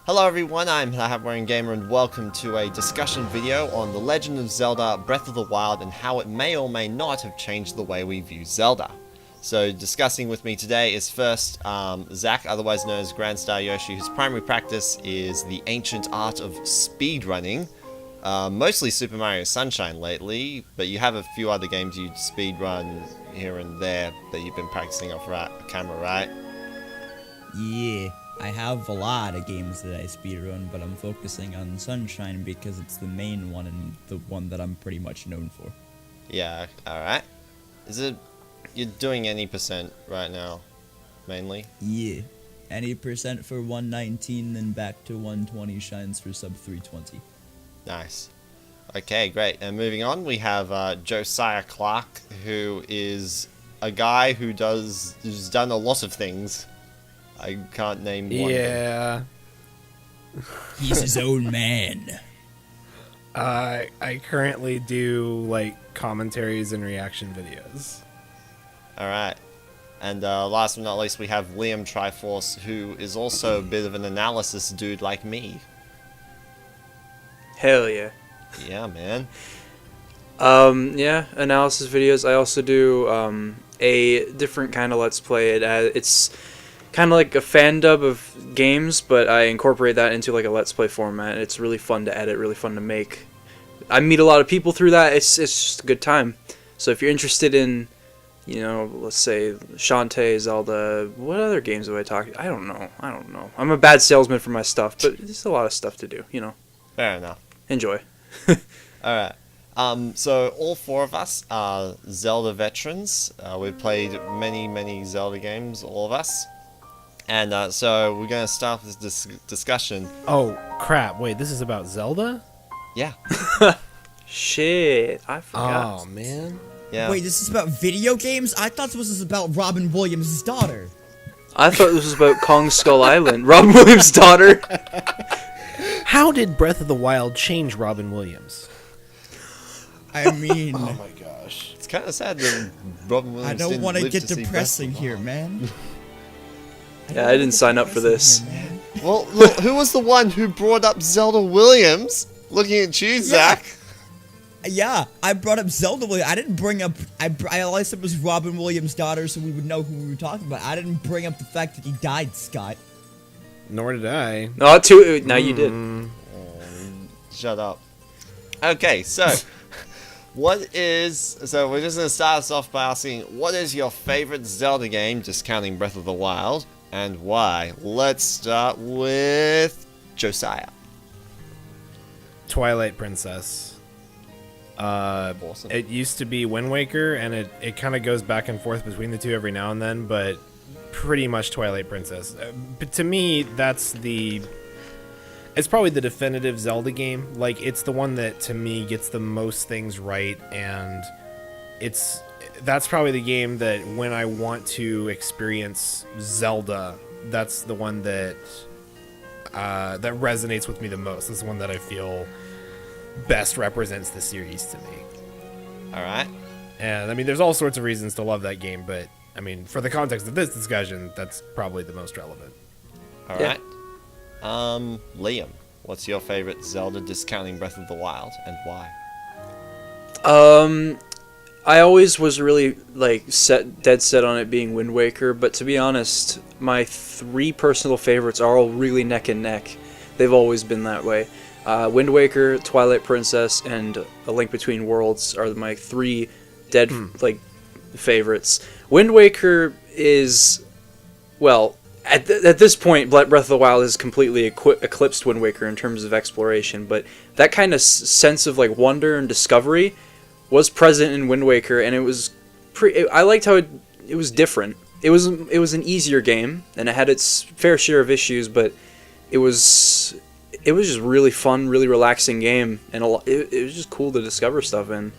Hello everyone, I'm the Hat-Wearing Gamer and welcome to a discussion video on The Legend of Zelda Breath of the Wild and how it may or may not have changed the way we view Zelda. So discussing with me today is first Zach, otherwise known as GrandStarYoshi, whose primary practice is the ancient art of speedrunning. Mostly Super Mario Sunshine lately, but you have a few other games you speedrun here and there that you've been practicing off camera, right? Yeah, I have a lot of games that I speedrun, but I'm focusing on Sunshine because it's the main one and the one that I'm pretty much known for. Yeah, alright. You're doing any percent right now, mainly? Yeah, any percent for 119, then back to 120 shines for sub 320. Nice. Okay, great. And moving on, we have Josiah Clark, who is a guy who's done a lot of things. I can't name one. Yeah. He's his own man. I currently do like commentaries and reaction videos. Alright. And last but not least, we have Liam Triforce, who is also a bit of an analysis dude like me. Hell yeah. Yeah, man. Yeah, analysis videos. I also do a different kind of Let's Play. It's kind of like a fan dub of games, but I incorporate that into like a Let's Play format. It's really fun to edit, really fun to make. I meet a lot of people through that. It's just a good time. So if you're interested in, you know, let's say Shantae, Zelda, what other games do I talk? I don't know. I'm a bad salesman for my stuff, but there's a lot of stuff to do, you know. Fair enough. Enjoy. Alright. So all four of us are Zelda veterans. We've played many Zelda games, all of us. And so we're going to start this discussion. Oh, crap. Wait, this is about Zelda? Yeah. Shit, I forgot. Oh, man. Yeah. Wait, this is about video games? I thought this was about Robin Williams' daughter. I thought this was about Kong Skull Island. Robin Williams' daughter. How did Breath of the Wild change Robin Williams? I mean, Oh my gosh. It's kind of sad that Robin Williams I don't didn't want to live get to see depressing Breath of the here, Wild. man. Yeah, I didn't sign up for this. Well, look, who was the one who brought up Zelda Williams? Looking at you, Zach. Yeah, I brought up Zelda Williams. I didn't bring up. All I said was Robin Williams' daughter, so we would know who we were talking about. I didn't bring up the fact that he died, Scott. Nor did I. No, now you did. Shut up. Okay, so we're just gonna start us off by asking, what is your favorite Zelda game, just counting Breath of the Wild, and why? Let's start with Josiah. Twilight Princess. Awesome. It used to be Wind Waker, and it kind of goes back and forth between the two every now and then, but pretty much Twilight Princess. But to me, it's probably the definitive Zelda game. Like, it's the one that, to me, gets the most things right, and that's probably the game that when I want to experience Zelda, that's the one that that resonates with me the most. It's the one that I feel best represents the series to me. Alright. And, I mean, there's all sorts of reasons to love that game, but, I mean, for the context of this discussion, that's probably the most relevant. Alright. Liam, what's your favorite Zelda, discounting Breath of the Wild, and why? I always was really dead set on it being Wind Waker, but to be honest, my three personal favorites are all really neck and neck. They've always been that way. Wind Waker, Twilight Princess, and A Link Between Worlds are my three favorites. Wind Waker is, well, at this point, Breath of the Wild has completely eclipsed Wind Waker in terms of exploration, but that kind of sense of like wonder and discovery was present in Wind Waker, and it was I liked how it was different. It was an easier game, and it had its fair share of issues, but it was just really fun, really relaxing game, and it was just cool to discover stuff in.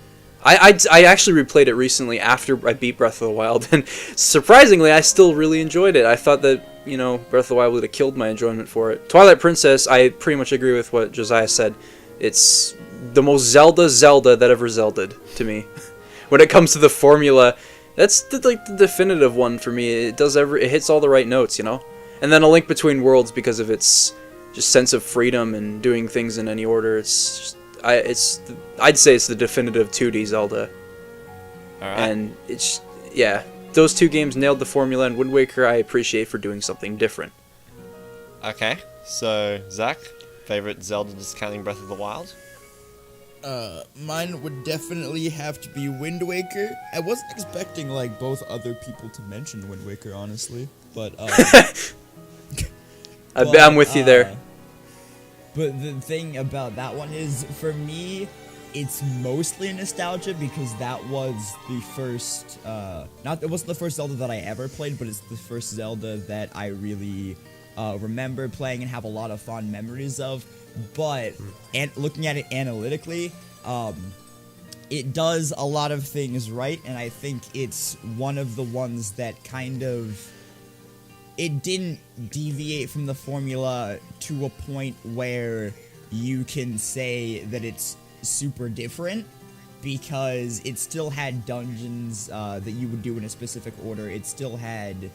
I actually replayed it recently after I beat Breath of the Wild, and surprisingly, I still really enjoyed it. I thought that, you know, Breath of the Wild would have killed my enjoyment for it. Twilight Princess, I pretty much agree with what Josiah said. It's the most Zelda that ever Zelda'd to me. When it comes to the formula, that's the definitive one for me. It hits all the right notes, you know. And then A Link Between Worlds because of its just sense of freedom and doing things in any order. I'd say it's the definitive 2D Zelda. All right. And yeah, those two games nailed the formula, and Wind Waker I appreciate for doing something different. Okay, so Zach, favorite Zelda discounting Breath of the Wild? Mine would definitely have to be Wind Waker. I wasn't expecting, like, both other people to mention Wind Waker, honestly, but, I'm with you there. But the thing about that one is, for me, it's mostly nostalgia because that was the first, it wasn't the first Zelda that I ever played, but it's the first Zelda that I really remember playing and have a lot of fond memories of. But looking at it analytically, it does a lot of things right, and I think it's one of the ones that kind of, it didn't deviate from the formula to a point where you can say that it's super different, because it still had dungeons that you would do in a specific order. It still had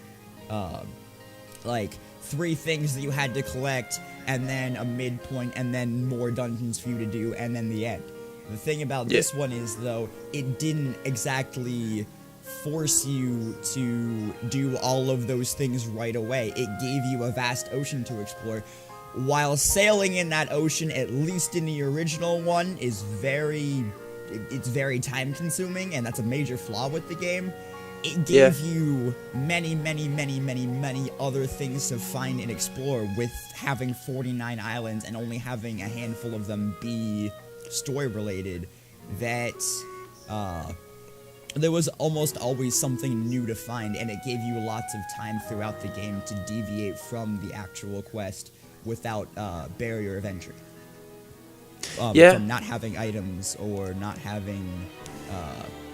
like 3 things that you had to collect, and then a midpoint, and then more dungeons for you to do, and then the end. The thing about this one is, though, it didn't exactly force you to do all of those things right away. It gave you a vast ocean to explore. While sailing in that ocean, at least in the original one, is very time consuming, and that's a major flaw with the game. It gave you many other things to find and explore, with having 49 islands and only having a handful of them be story related. That there was almost always something new to find, and it gave you lots of time throughout the game to deviate from the actual quest without barrier of entry. From not having items or not having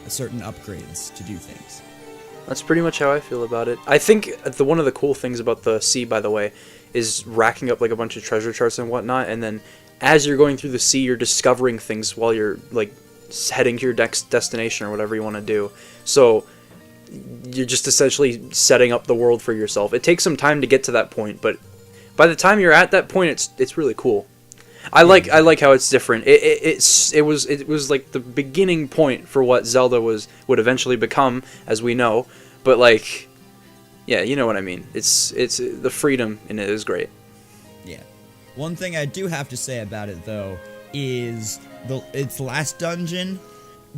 certain upgrades to do things. That's pretty much how I feel about it. I think one of the cool things about the sea, by the way, is racking up like a bunch of treasure charts and whatnot, and then as you're going through the sea, you're discovering things while you're like heading to your next destination or whatever you want to do. So you're just essentially setting up the world for yourself. It takes some time to get to that point, but by the time you're at that point, it's really cool. I like how it's different. It was like the beginning point for what Zelda would eventually become, as we know. But like, yeah, you know what I mean. It's the freedom in it is great. Yeah. One thing I do have to say about it, though, is its last dungeon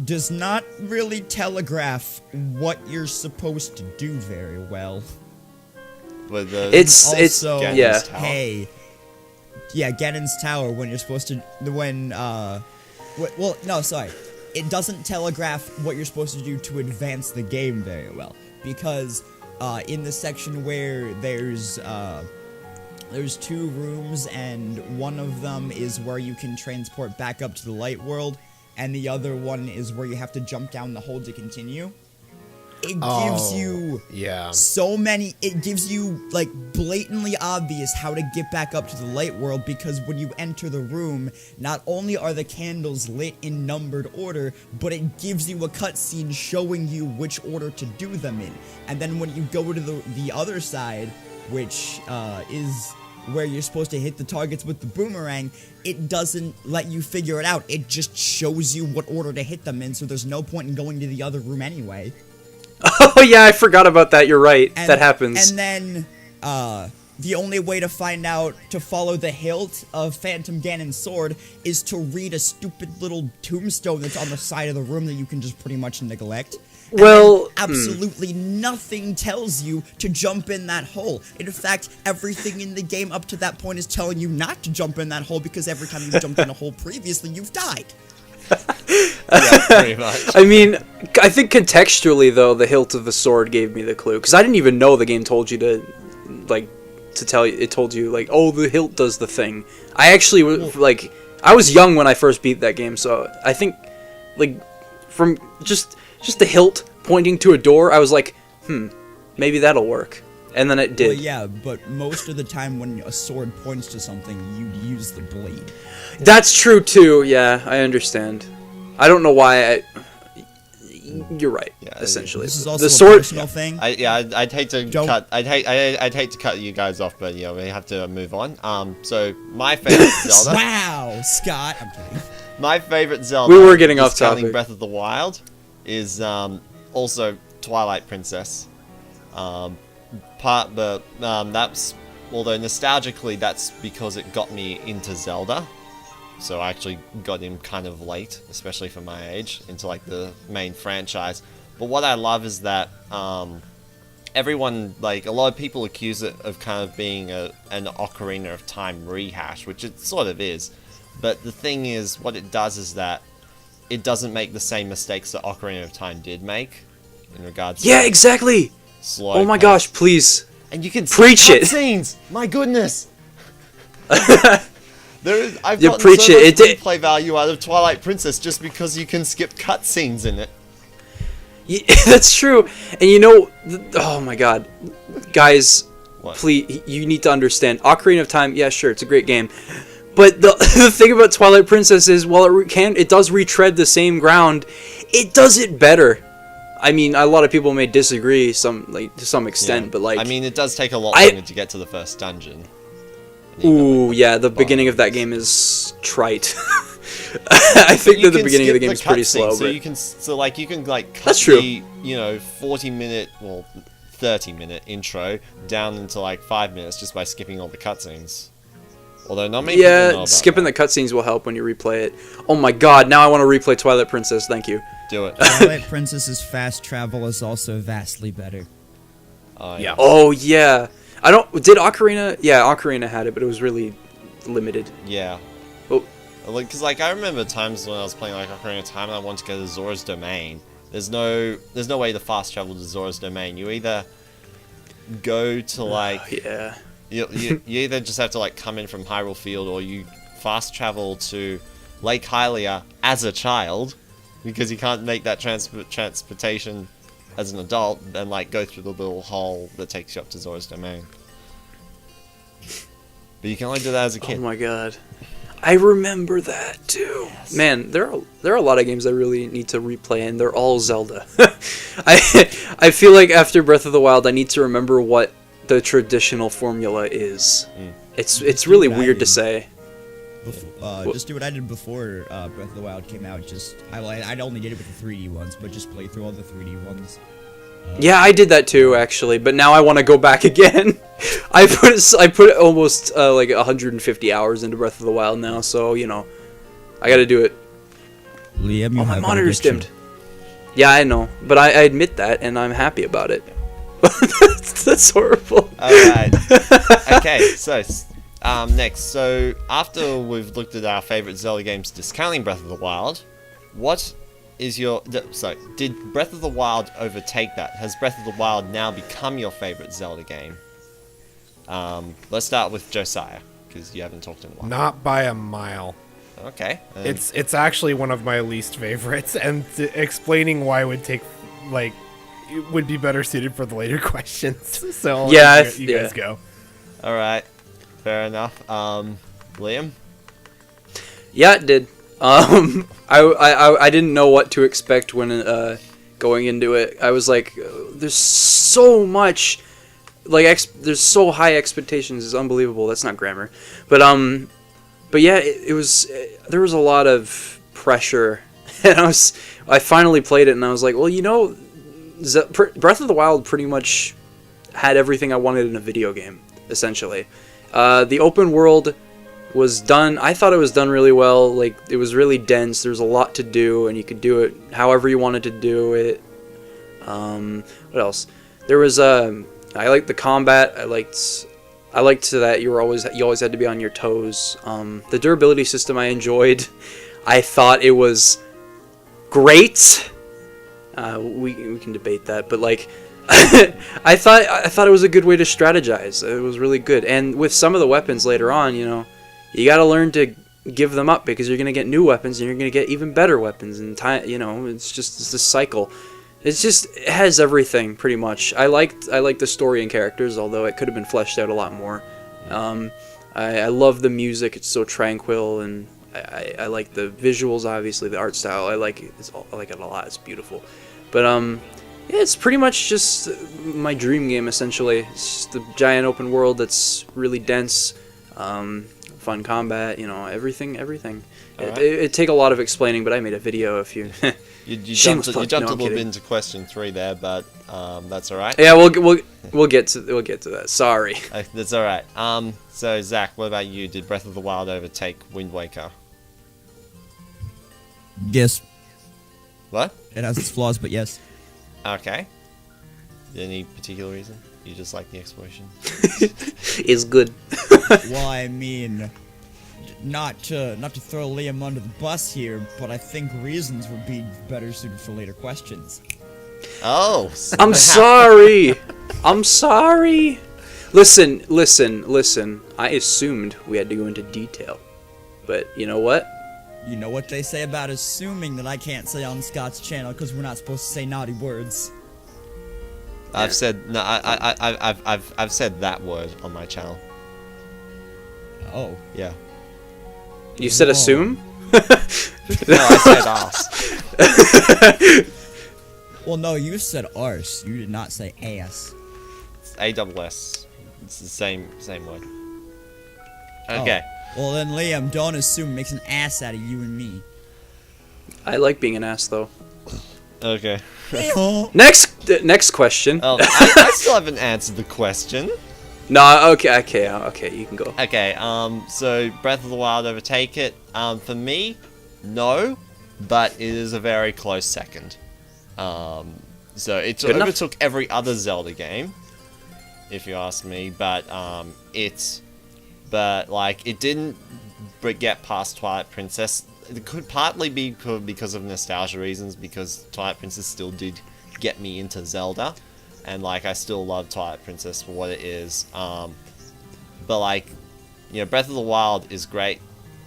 does not really telegraph what you're supposed to do very well. With the Also, yeah. Hey. Yeah, Ganon's Tower, when you're supposed to, it doesn't telegraph what you're supposed to do to advance the game very well, because in the section where there's 2 rooms, and one of them is where you can transport back up to the light world, and the other one is where you have to jump down the hole to continue. It gives you it gives you, like, blatantly obvious how to get back up to the light world, because when you enter the room, not only are the candles lit in numbered order, but it gives you a cutscene showing you which order to do them in. And then when you go to the other side, which is where you're supposed to hit the targets with the boomerang, it doesn't let you figure it out. It just shows you what order to hit them in, so there's no point in going to the other room anyway. Oh yeah, I forgot about that. You're right. That happens. And then, the only way to find out, to follow the hilt of Phantom Ganon's sword, is to read a stupid little tombstone that's on the side of the room that you can just pretty much neglect. And absolutely nothing tells you to jump in that hole. In fact, everything in the game up to that point is telling you not to jump in that hole, because every time you've jumped in a hole previously, you've died. Yeah, pretty much. I mean, I think contextually, though, the hilt of the sword gave me the clue, because I didn't even know the game told you to tell you. It told you, like, oh, the hilt does the thing. I actually like, I was young when I first beat that game, so I think, like, from just the hilt pointing to a door, I was like, maybe that'll work. And then it did. Well, yeah, but most of the time when a sword points to something, you'd use the blade. That's true too. Yeah, I understand. I don't know why You're right. Yeah, essentially, This is also the a sword. personal thing. I'd hate to Don't- cut. I'd hate to cut you guys off, but yeah, we have to move on. So my favorite Zelda. Wow, Scott. I'm kidding. My favorite Zelda. We were getting off discounting topic. Breath of the Wild is also Twilight Princess. That's although nostalgically that's because it got me into Zelda. So I actually got in kind of late, especially for my age, into like the main franchise. But what I love is that everyone, like a lot of people accuse it of kind of being an Ocarina of Time rehash, which it sort of is. But the thing is, what it does is that it doesn't make the same mistakes that Ocarina of Time did make in regards Yeah, to exactly. slow Oh my pace. gosh, please. And you can Preach it. scenes. My goodness. I've Yeah, gotten preach so it. much It replay value out of Twilight Princess just because you can skip cutscenes in it. Yeah, that's true. And you know, oh my god. Guys, What? please, you need to understand. Ocarina of Time, yeah, sure, it's a great game. But the thing about Twilight Princess is, while it does retread the same ground, it does it better. I mean, a lot of people may disagree to some extent, Yeah. but like, I mean, it does take a lot I- longer to get to the first dungeon. ooh, yeah, the beginning of that game is trite. I think that the beginning of the game is pretty slow. So But you can cut That's true. the 40-minute, well, 30-minute intro down into like 5 minutes just by skipping all the cutscenes. Although not many people know yeah, about skipping that. the cutscenes will help when you replay it. Oh my god, now I want to replay Twilight Princess. Thank you. Do it. Twilight Princess's fast travel is also vastly better. Yeah. Oh yeah, did Ocarina? Yeah, Ocarina had it, but it was really limited. Yeah. Oh. Because I remember times when I was playing like Ocarina of Time and I wanted to go to Zora's Domain. There's no way to fast travel to Zora's Domain. You either go to like Yeah. you either just have to like come in from Hyrule Field, or you fast travel to Lake Hylia as a child, because you can't make that transportation as an adult, and like go through the little hole that takes you up to Zora's Domain. But you can only do that as a kid. Oh my god. I remember that too. Man, there are a lot of games I really need to replay, and they're all Zelda. I feel like after Breath of the Wild, I need to remember what the traditional formula is. It's really weird to say. Just do what I did before Breath of the Wild came out. I only did it with the 3D ones, but just play through all the 3D ones. Yeah, I did that too, actually, but now I want to go back again. I put almost like 150 hours into Breath of the Wild now, so you know, I got to do it. Liam, you Oh, my have monitor's addiction. dimmed. Yeah, I know, but I admit that, and I'm happy about it. That's horrible. Alright. Okay, so next. So after we've looked at our favorite Zelda games discounting Breath of the Wild, what is your... did Breath of the Wild overtake that? Has Breath of the Wild now become your favorite Zelda game? Let's start with Josiah, because you haven't talked in a while. Not by a mile. Okay. It's actually one of my least favorites, and explaining why would take like it would be better suited for the later questions. So I'll Yeah, let you guys go. Alright. Fair enough. Liam? Yeah, it did. I didn't know what to expect when going into it. I was like, there's so much, like there's so high expectations. It's unbelievable. That's not grammar, but yeah, it was. There was a lot of pressure, and I finally played it, and I was like, well, you know, Breath of the Wild pretty much had everything I wanted in a video game, essentially. The open world was done. I thought it was done really well. Like, it was really dense. There's a lot to do, and you could do it however you wanted to do it. What else? There was I liked the combat. I liked that you always had to be on your toes. The durability system I enjoyed. I thought it was great. We can debate that, but like I thought it was a good way to strategize. It was really good. And with some of the weapons later on, you know, you got to learn to give them up, because you're going to get new weapons and you're going to get even better weapons, and you know, it's this cycle. It has everything pretty much. I liked the story and characters, although it could have been fleshed out a lot more. I love the music. It's so tranquil, and I like the visuals, obviously the art style. I like it a lot. It's beautiful. But yeah, it's pretty much just my dream game essentially. It's just a giant open world that's really dense, fun combat, everything. Alright. It'd take a lot of explaining, but I made a video if you. You Shameless jumped, plug. you jumped No, a I'm little bit kidding. into question 3 there, but that's all right. Yeah, we'll get to that. Sorry. That's all right. So Zach, what about you? Did Breath of the Wild overtake Wind Waker? Yes, What? it has its flaws, but yes. Okay. Any particular reason? You just like the exploration? Is good. Well, I mean, not to throw Liam under the bus here, but I think reasons would be better suited for later questions. Oh. I'm sorry. I'm sorry. Listen. I assumed we had to go into detail, but you know what? You know what they say about assuming that I can't say on Scott's channel because we're not supposed to say naughty words. I've said no. I've said that word on my channel. Oh. Yeah. You said Whoa. assume? No, I said ass. Well, no, you said arse. You did not say ass. AWS. It's the same word. Okay. Oh. Well, then, Liam, don't assume makes an ass out of you and me. I like being an ass though. Okay. Next question. Oh, I still haven't answered the question. No, okay, you can go. Okay, so Breath of the Wild overtake it. For me, no, but it is a very close second. So it Good enough. overtook every other Zelda game, if you ask me, but it didn't get past Twilight Princess. It could partly be because of nostalgia reasons, because Twilight Princess still did get me into Zelda, and I still love Twilight Princess for what it is. But Breath of the Wild is great,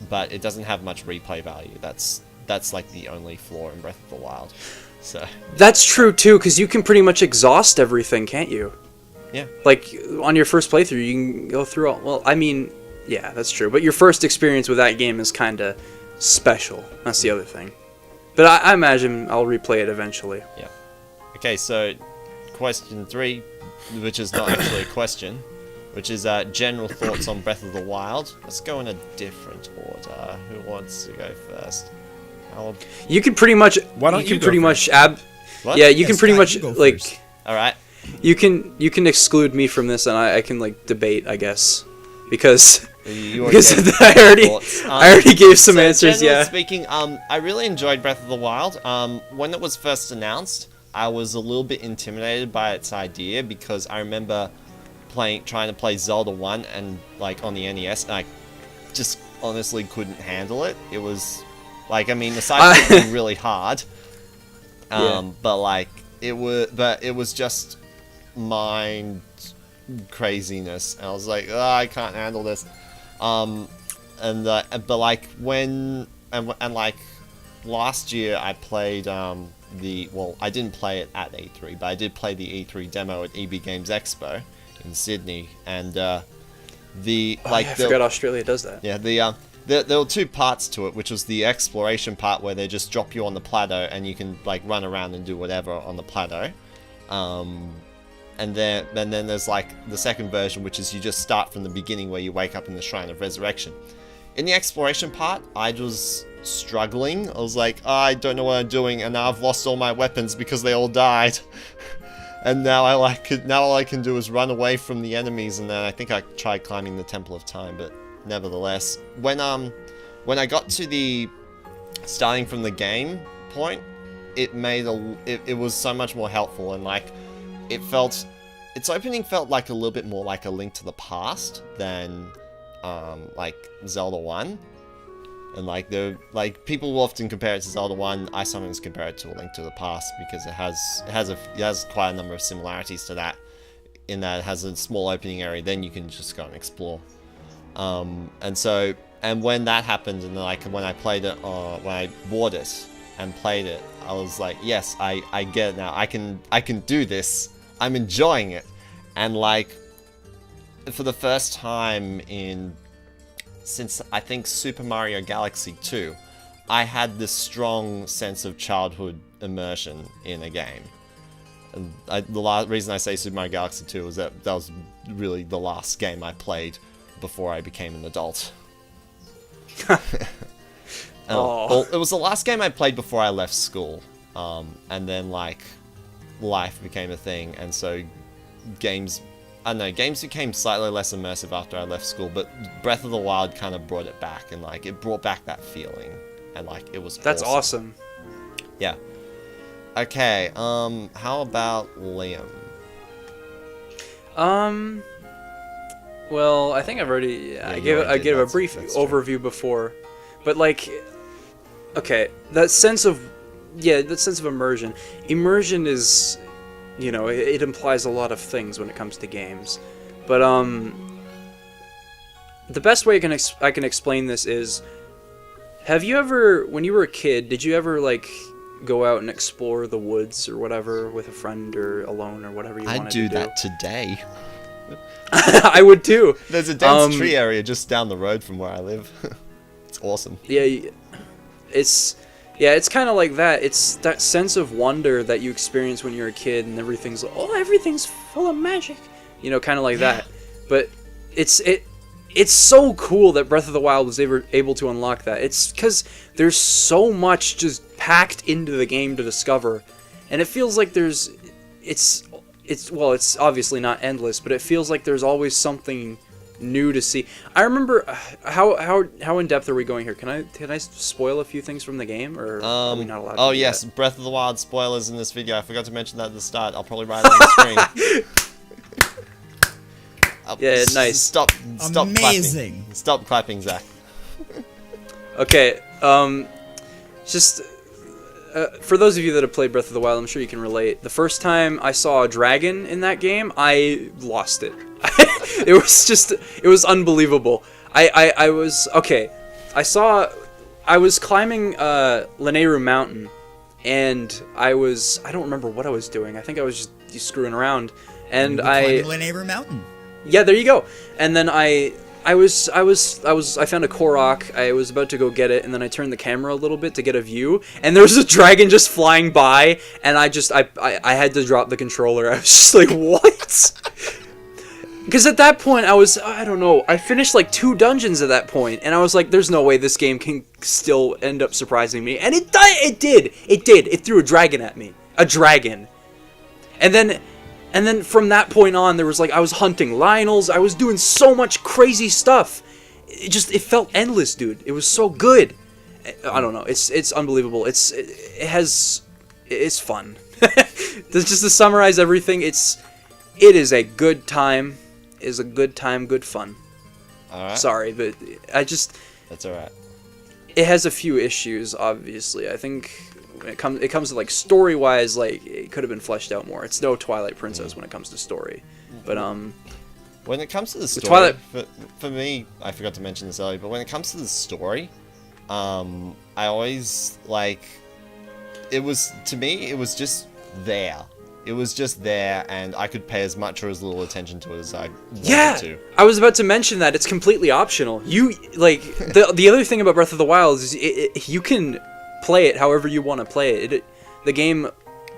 but it doesn't have much replay value. That's the only flaw in Breath of the Wild. So That's true too, because you can pretty much exhaust everything, can't you? yeah. On your first playthrough, you can go through all. Well, I mean, yeah, that's true. But your first experience with that game is kind of special. That's the other thing. But I imagine I'll replay it eventually. Yeah. Okay, so question 3, which is not actually a question, which is general thoughts on Breath of the Wild. Let's go in a different order. Who wants to go first? You can pretty much. Why don't you you can go pretty first? much What? Yeah, you Yes, can pretty Scott, much you go like. first. All right. You can exclude me from this, and I can debate, I guess, because You already because gave I already thoughts. I already gave some So answers. generally Yeah. speaking, I really enjoyed Breath of the Wild. When it was first announced, I was a little bit intimidated by its idea because I remember trying to play Zelda 1 and on the NES, and I just honestly couldn't handle it. It was the side was really hard. Yeah. But it was just mind craziness, and I was like, oh, I can't handle this. Last year I played I didn't play it at E3, but I did play the E3 demo at EB Games Expo in Sydney, and I forgot Australia does that. yeah, there were 2 parts to it, which was the exploration part where they just drop you on the plateau and you can run around and do whatever on the plateau. And then there's the second version, which is you just start from the beginning where you wake up in the Shrine of Resurrection. In the exploration part, I was struggling. I was like, oh, I don't know what I'm doing, and now I've lost all my weapons because they all died. And now all I can do is run away from the enemies, and then I think I tried climbing the Temple of Time, but nevertheless, when I got to the starting from the game point, it was so much more helpful, and its opening felt like a little bit more like a Link to the Past than Zelda 1. And people will often compare it to Zelda 1. I sometimes compare it to a Link to the Past because it has quite a number of similarities to that, in that it has a small opening area, then you can just go and explore. And when that happened, and when I played it, when I bought it and played it, I was like, yes, I get it now. I can do this. I'm enjoying it. And for the first time since I think Super Mario Galaxy 2, I had this strong sense of childhood immersion in a game. And reason I say Super Mario Galaxy 2 was that was really the last game I played before I became an adult. Oh. It was the last game I played before I left school, and then like life became a thing, and so games became slightly less immersive after I left school. But Breath of the Wild kind of brought it back, and like it brought back that feeling, and like it was. That's awesome. Yeah. Okay. How about Liam? Well, I think I've already. I gave a brief overview before, but like, okay, that sense of immersion. Immersion is, it implies a lot of things when it comes to games, but the best way I can explain this is, have you ever, when you were a kid, did you ever like go out and explore the woods or whatever with a friend or alone or whatever you wanted to do? I'd do that today. I would too. There's a dense tree area just down the road from where I live. It's awesome. Yeah, it's kind of like that. It's that sense of wonder that you experience when you're a kid, and everything's full of magic. Kind of like that. But it's so cool that Breath of the Wild was able to unlock that. It's because there's so much just packed into the game to discover, and it feels like it's obviously not endless, but it feels like there's always something new to see. I remember how in depth are we going here? Can I spoil a few things from the game, or are we not allowed to do yes, that? Breath of the Wild spoilers in this video. I forgot to mention that at the start. I'll probably write it on the screen. Yeah, nice. Stop Amazing. clapping. Stop clapping, Zach. Okay, just for those of you that have played Breath of the Wild, I'm sure you can relate. The first time I saw a dragon in that game, I lost it. It was unbelievable. I was climbing Lanayru Mountain, and I don't remember what I was doing. I think I was just screwing around, and Climbing Lanayru Mountain. Yeah, there you go. And then I found a Korok. I was about to go get it, and then I turned the camera a little bit to get a view, and there was a dragon just flying by, and I had to drop the controller. I was just like, what? Because at that point, I finished like 2 dungeons at that point, and I was like, there's no way this game can still end up surprising me. And it did. It threw a dragon at me. A dragon. And then from that point on, there was like, I was hunting Lionels, I was doing so much crazy stuff. It felt endless, dude. It was so good. I don't know. It's unbelievable. It's fun. Just to summarize everything, it is a good time. It is a good time, good fun. Alright. Sorry, but That's alright. it has a few issues, obviously. I think when it comes to like story-wise, like it could have been fleshed out more. It's no Twilight Princess when it comes to story. But when it comes to the story, Twilight... for me, I forgot to mention this earlier, but when it comes to the story, I always it was just there. It was just there, and I could pay as much or as little attention to it as I wanted to. I was about to mention that it's completely optional. You the other thing about Breath of the Wild is you can play it however you want to play it. The game,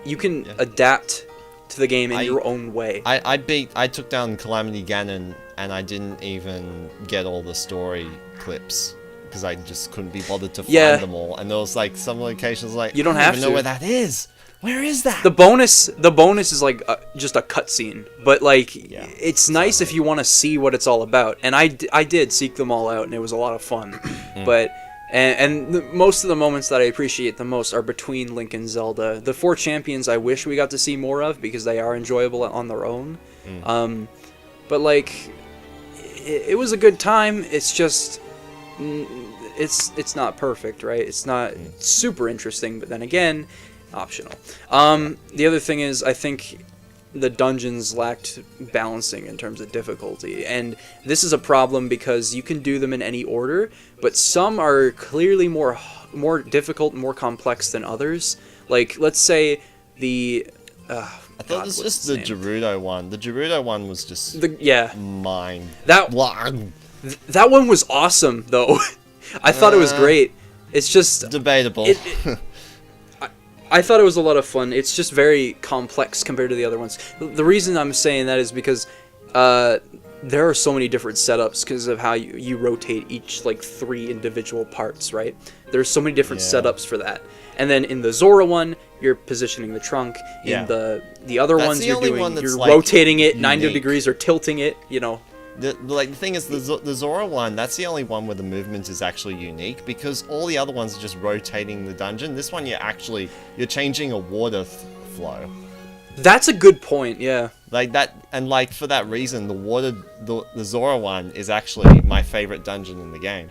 you can adapt to the game in your own way. I took down Calamity Ganon, and I didn't even get all the story clips because I just couldn't be bothered to find them all. And there was like some locations like you don't I have even to know where that is. Where is that? The bonus is like just a cutscene, but like it's nice if you want to see what it's all about. And I did seek them all out, and it was a lot of fun. But most of the moments that I appreciate the most are between Link and Zelda. The 4 champions I wish we got to see more of because they are enjoyable on their own. But like it was a good time. It's just it's not perfect, right? It's not super interesting, but then again, optional. The other thing is, I think the dungeons lacked balancing in terms of difficulty, and this is a problem because you can do them in any order, but some are clearly more difficult and more complex than others. Like, let's say the I thought it was just the Gerudo one. The Gerudo one was just mine. That one was awesome, though. I thought it was great. It's just debatable. I thought it was a lot of fun. It's just very complex compared to the other ones. The reason I'm saying that is because there are so many different setups because of how you rotate each, like, 3 individual parts, right? There's so many different setups for that. And then in the Zora one, you're positioning the trunk. In the other That's ones, the you're only doing one that's, you're like, rotating it 90 unique. degrees or tilting it, you know. The thing is, the Zora one, that's the only one where the movement is actually unique, because all the other ones are just rotating the dungeon. This one, you're changing a water flow. That's a good point, yeah. Like that, and like for that reason, the Zora one is actually my favorite dungeon in the game.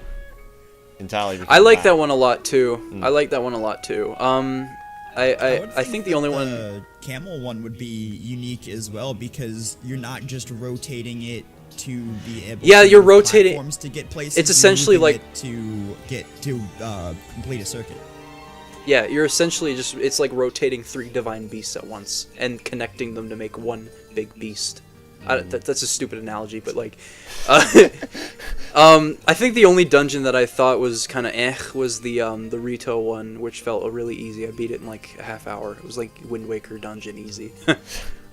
Entirely because I of like that one a lot too. Mm. I like that one a lot too. I think the only one. The camel one would be unique as well because you're not just rotating it to be able. Yeah, to you're move rotating- platforms to get places. it's you're essentially moving like- it to get to complete a circuit. Yeah, you're essentially just, it's like rotating 3 divine beasts at once and connecting them to make one big beast. That's a stupid analogy, but like, I think the only dungeon that I thought was kind of was the Rito one, which felt really easy. I beat it in like a half hour. It was like Wind Waker dungeon easy,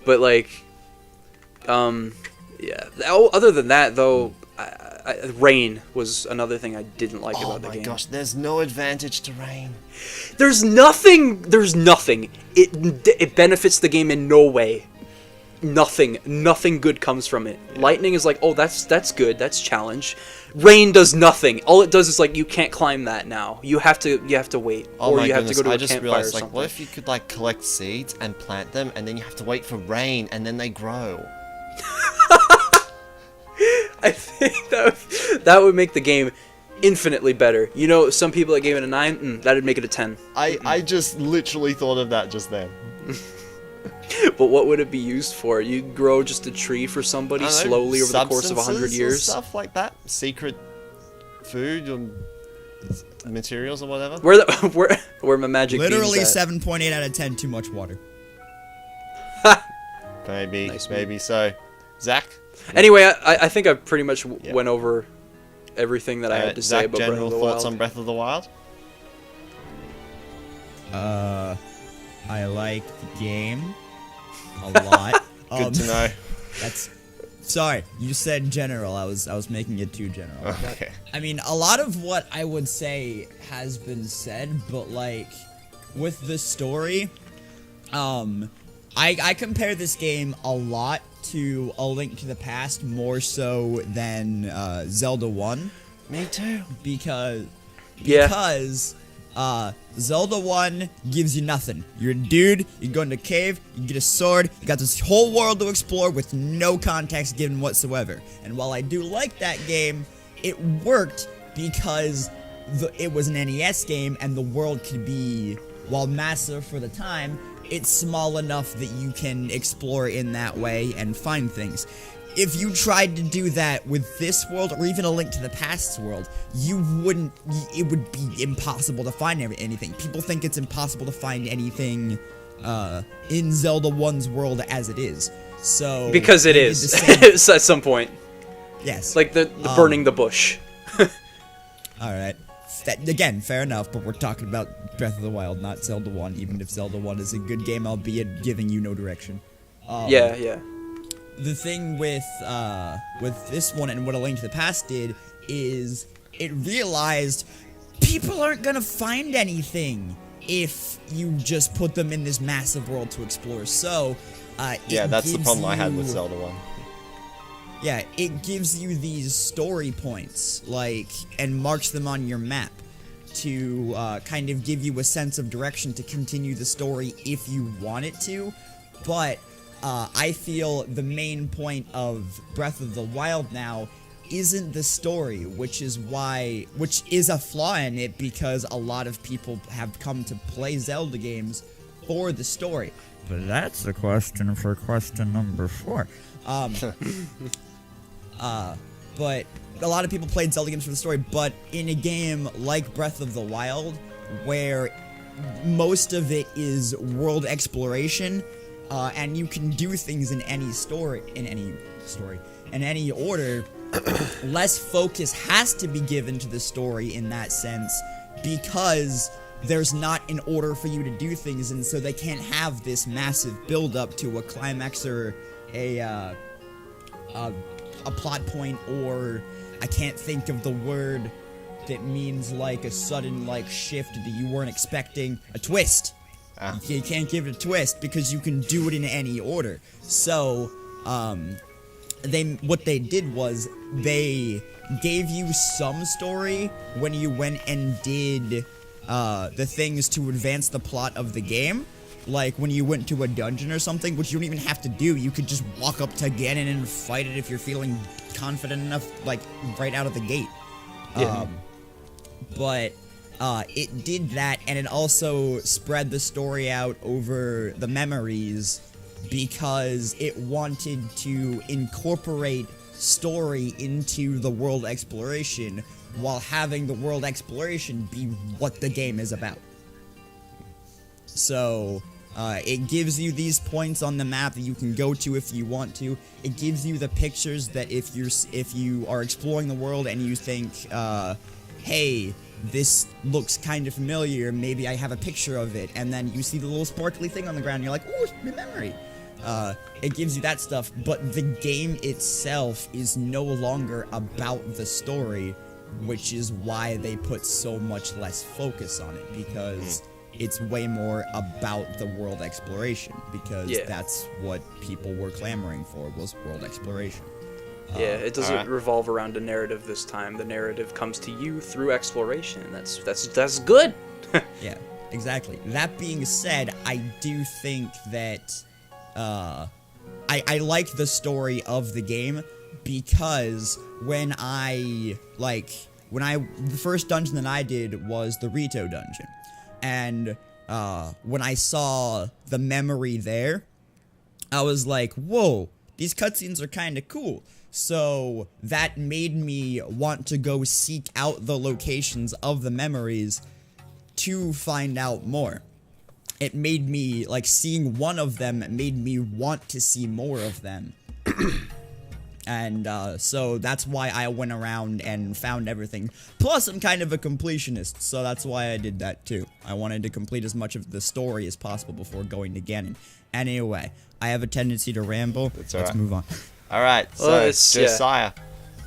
but like, yeah. Other than that, though, rain was another thing I didn't like about the game. Oh my gosh, there's no advantage to rain. There's nothing. It benefits the game in no way. Nothing good comes from it. Lightning is like, oh, that's good. That's challenge. Rain does nothing. All it does is like, you can't climb that now. You have to wait, Oh or my you have goodness, to go to I a just campfire realized, or like, something. what if you could, like, collect seeds and plant them, and then you have to wait for rain, and then they grow? I think that would make the game infinitely better. You know, some people that gave it a 9, that'd make it a 10. I just literally thought of that just then. But what would it be used for? You grow just a tree for somebody I don't know, slowly over the course of 100 substances or years? stuff like that? Secret food or materials or whatever? Where my magic Literally beans at? 7.8 out of 10. Too much water. Maybe, Nice maybe so. Zach? Anyway, I think I pretty much went over everything that I had to say Zach, about Breath general of the thoughts Wild. on Breath of the Wild? I like the game a lot. Good to know. That's sorry. You said general. I was making it too general. Okay. I mean, a lot of what I would say has been said, but like with the story, I compare this game a lot to A Link to the Past more so than Zelda 1 Me too. because Yeah. Zelda 1 gives you nothing. You're a dude, you go into a cave, you get a sword, you got this whole world to explore with no context given whatsoever. And while I do like that game, it worked because it was an NES game and the world could be, while massive for the time, it's small enough that you can explore in that way and find things. If you tried to do that with this world, or even A Link to the Past's world, you wouldn't, it would be impossible to find anything. People think it's impossible to find anything in Zelda 1's world as it is. So Because it they did is, the same- at some point. yes. Like the burning the bush. Alright. Again, fair enough, but we're talking about Breath of the Wild, not Zelda 1, even if Zelda 1 is a good game, albeit giving you no direction. Yeah. The thing with this one and what A Link to the Past did is it realized people aren't gonna find anything if you just put them in this massive world to explore. So, Yeah, that's the gives problem I had with you- Zelda 1. Yeah, it gives you these story points, and marks them on your map to kind of give you a sense of direction to continue the story if you want it to. But I feel the main point of Breath of the Wild now isn't the story, which is a flaw in it because a lot of people have come to play Zelda games for the story. But that's a question for question number 4. But a lot of people played Zelda games for the story, but in a game like Breath of the Wild, where most of it is world exploration, and you can do things in any order, less focus has to be given to the story in that sense, because there's not an order for you to do things, and so they can't have this massive build-up to a climax or a plot point, or I can't think of the word that means like a sudden like shift that you weren't expecting. A twist. You can't give it a twist because you can do it in any order. So, what they did was they gave you some story when you went and did the things to advance the plot of the game. Like when you went to a dungeon or something, which you don't even have to do. You could just walk up to Ganon and fight it if you're feeling confident enough, like right out of the gate. Yeah. But it did that, and it also spread the story out over the memories because it wanted to incorporate story into the world exploration while having the world exploration be what the game is about. So, it gives you these points on the map that you can go to if you want to. It gives you the pictures that if you are exploring the world and you think, hey, this looks kind of familiar, maybe I have a picture of it, and then you see the little sparkly thing on the ground, and you're like, ooh, it's my memory. It gives you that stuff, but the game itself is no longer about the story, which is why they put so much less focus on it, because it's way more about the world exploration, because that's what people were clamoring for, was world exploration. Yeah, it doesn't revolve around a narrative this time. The narrative comes to you through exploration. That's good. Yeah, exactly. That being said, I do think that I like the story of the game because the first dungeon that I did was the Rito dungeon, and when I saw the memory there, I was like, whoa, these cutscenes are kind of cool. So that made me want to go seek out the locations of the memories to find out more. It made me, like, seeing one of them made me want to see more of them. And so that's why I went around and found everything. Plus, I'm kind of a completionist, so that's why I did that too. I wanted to complete as much of the story as possible before going to Ganon. Anyway, I have a tendency to ramble. Let's move on. Alright, so Josiah,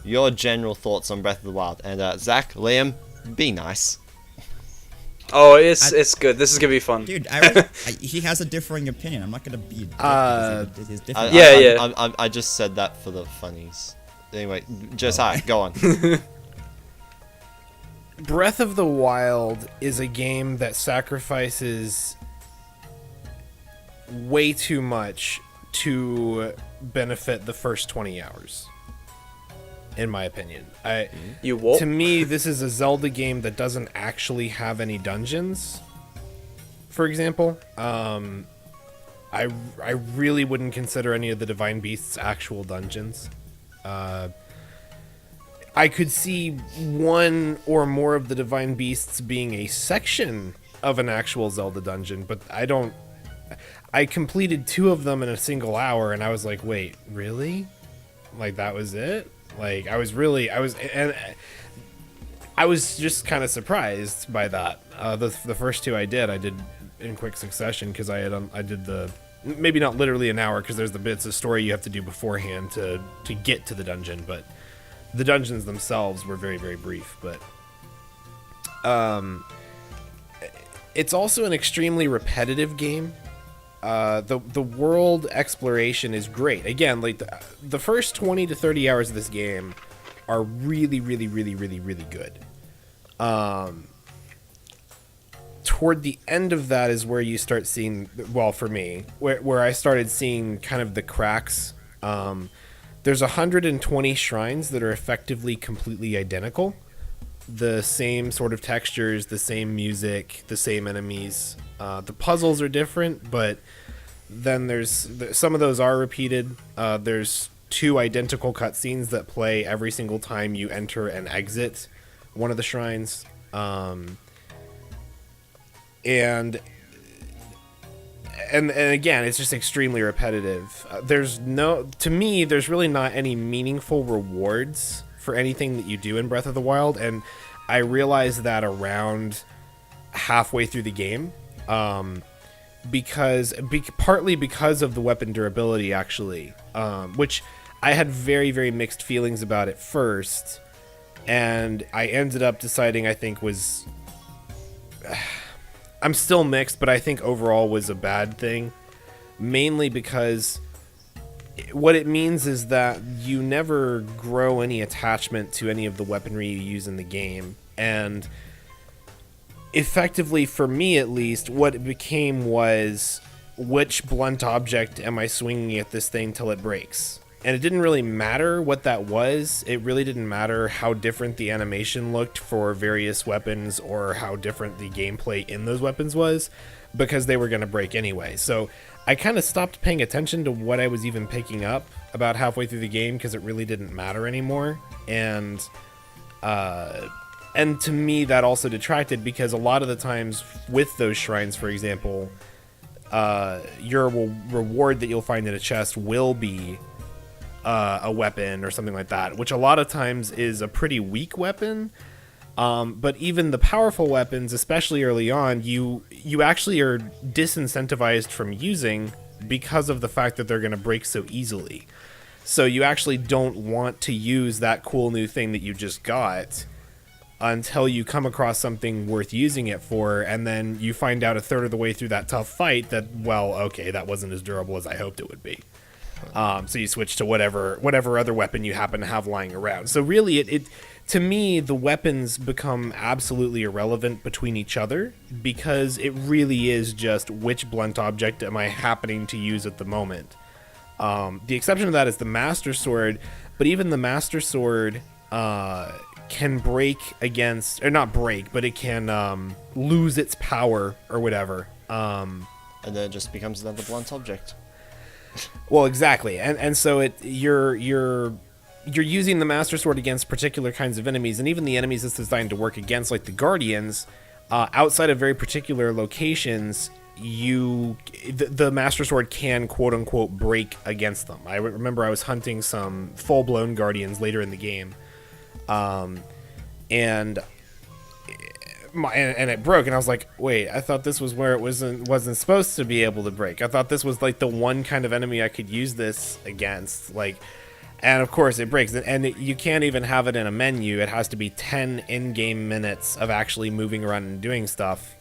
your general thoughts on Breath of the Wild. And Zach, Liam, be nice. Oh, it's good. This is gonna be fun. Dude, he has a differing opinion. I'm not gonna be different. I just said that for the funnies. Anyway, Josiah, go on. Breath of the Wild is a game that sacrifices way too much to benefit the first 20 hours, in my opinion. To me, this is a Zelda game that doesn't actually have any dungeons, for example. I really wouldn't consider any of the Divine Beasts actual dungeons. I could see one or more of the Divine Beasts being a section of an actual Zelda dungeon, but I completed 2 of them in a single hour, and I was like, wait, really? Like, that was it? Like, I was just kind of surprised by that. The first 2 I did in quick succession, because I did the, maybe not literally an hour, because there's the bits of story you have to do beforehand to get to the dungeon, but the dungeons themselves were very, very brief. But it's also an extremely repetitive game. The world exploration is great. Again, like the first 20 to 30 hours of this game are really, really, really, really, really good. Toward the end of that is where you start seeing, well, for me, where I started seeing kind of the cracks. There's 120 shrines that are effectively completely identical. The same sort of textures, the same music, the same enemies. The puzzles are different, but then there's some of those are repeated. There's 2 identical cutscenes that play every single time you enter and exit one of the shrines. And again, it's just extremely repetitive. To me, there's really not any meaningful rewards for anything that you do in Breath of the Wild, and I realized that around halfway through the game, partly because of the weapon durability, actually, which I had very, very mixed feelings about at first, and I ended up deciding I think was... I'm still mixed, but I think overall was a bad thing, mainly because what it means is that you never grow any attachment to any of the weaponry you use in the game, and effectively, for me at least, what it became was, which blunt object am I swinging at this thing till it breaks? And it didn't really matter what that was. It really didn't matter how different the animation looked for various weapons or how different the gameplay in those weapons was, because they were going to break anyway. So I kind of stopped paying attention to what I was even picking up about halfway through the game, because it really didn't matter anymore. And to me, that also detracted, because a lot of the times with those shrines, for example, your reward that you'll find in a chest will be a weapon or something like that, which a lot of times is a pretty weak weapon. But even the powerful weapons, especially early on, you actually are disincentivized from using because of the fact that they're going to break so easily. So you actually don't want to use that cool new thing that you just got until you come across something worth using it for, and then you find out a third of the way through that tough fight that, well, okay, that wasn't as durable as I hoped it would be. So you switch to whatever other weapon you happen to have lying around. So really, it to me, the weapons become absolutely irrelevant between each other, because it really is just which blunt object am I happening to use at the moment. The exception to that is the Master Sword, but even the Master Sword can break against, or not break, but it can lose its power or whatever. And then it just becomes another blunt object. Well, exactly, and so you're using the Master Sword against particular kinds of enemies, and even the enemies it's designed to work against, like the Guardians, outside of very particular locations, the Master Sword can quote unquote break against them. I remember I was hunting some full blown Guardians later in the game, and it broke, and I was like, wait, I thought this was where it wasn't supposed to be able to break. I thought this was like the one kind of enemy I could use this against, like, and of course it breaks, and you can't even have it in a menu. It has to be 10 in-game minutes of actually moving around and doing stuff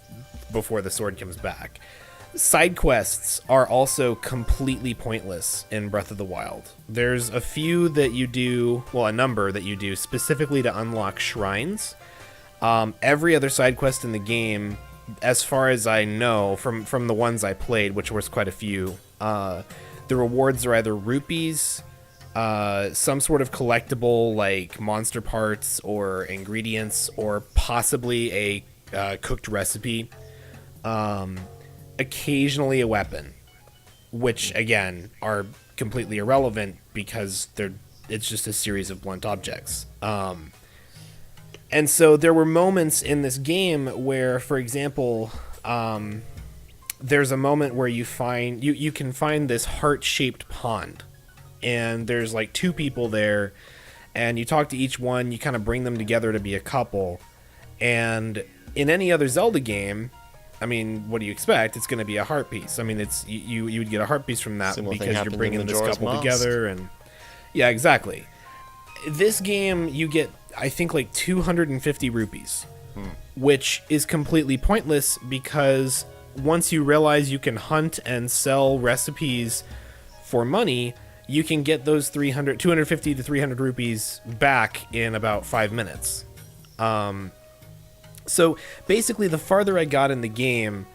before the sword comes back. Side quests are also completely pointless in Breath of the Wild. There's a few that you do, well, a number that you do specifically to unlock shrines. Every other side quest in the game, as far as I know, from the ones I played, which was quite a few, the rewards are either rupees, some sort of collectible like monster parts or ingredients, or possibly a cooked recipe, occasionally a weapon, which again are completely irrelevant because it's just a series of blunt objects. And so there were moments in this game where, for example, there's a moment where you can find this heart-shaped pond, and there's like two people there, and you talk to each one, you kind of bring them together to be a couple. And in any other Zelda game, I mean, what do you expect? It's going to be a heart piece. I mean, it's you would get a heart piece from that because you're bringing this couple together, and yeah, exactly. This game, you get, I think, like 250 rupees, which is completely pointless because once you realize you can hunt and sell recipes for money, you can get those 250 to 300 rupees back in about 5 minutes. So basically, the farther I got in the game,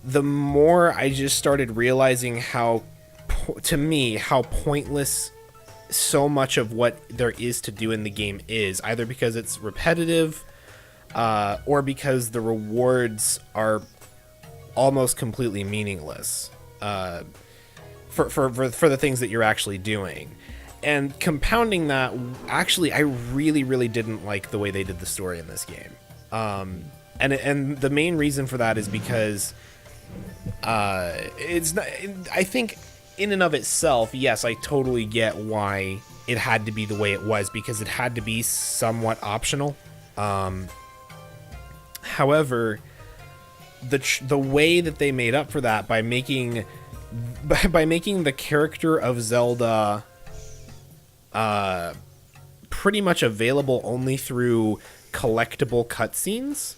the more I just started realizing how pointless so much of what there is to do in the game is, either because it's repetitive, or because the rewards are almost completely meaningless for the things that you're actually doing. And compounding that, actually, I really, really didn't like the way they did the story in this game. And the main reason for that is because it's not, I think in and of itself, yes, I totally get why it had to be the way it was, because it had to be somewhat optional. However, the way that they made up for that by making the character of Zelda pretty much available only through collectible cutscenes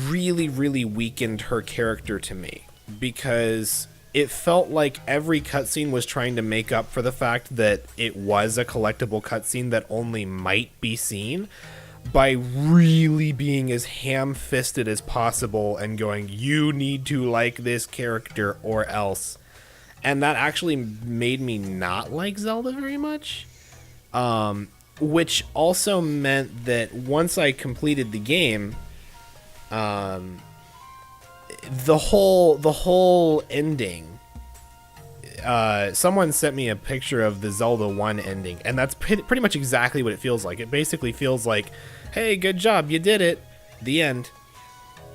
really, really weakened her character to me, because it felt like every cutscene was trying to make up for the fact that it was a collectible cutscene that only might be seen, by really being as ham-fisted as possible and going, you need to like this character or else. And that actually made me not like Zelda very much. Which also meant that once I completed the game, the whole ending, someone sent me a picture of the Zelda 1 ending, and that's pretty much exactly what it feels like. It basically feels like, hey, good job, you did it, the end.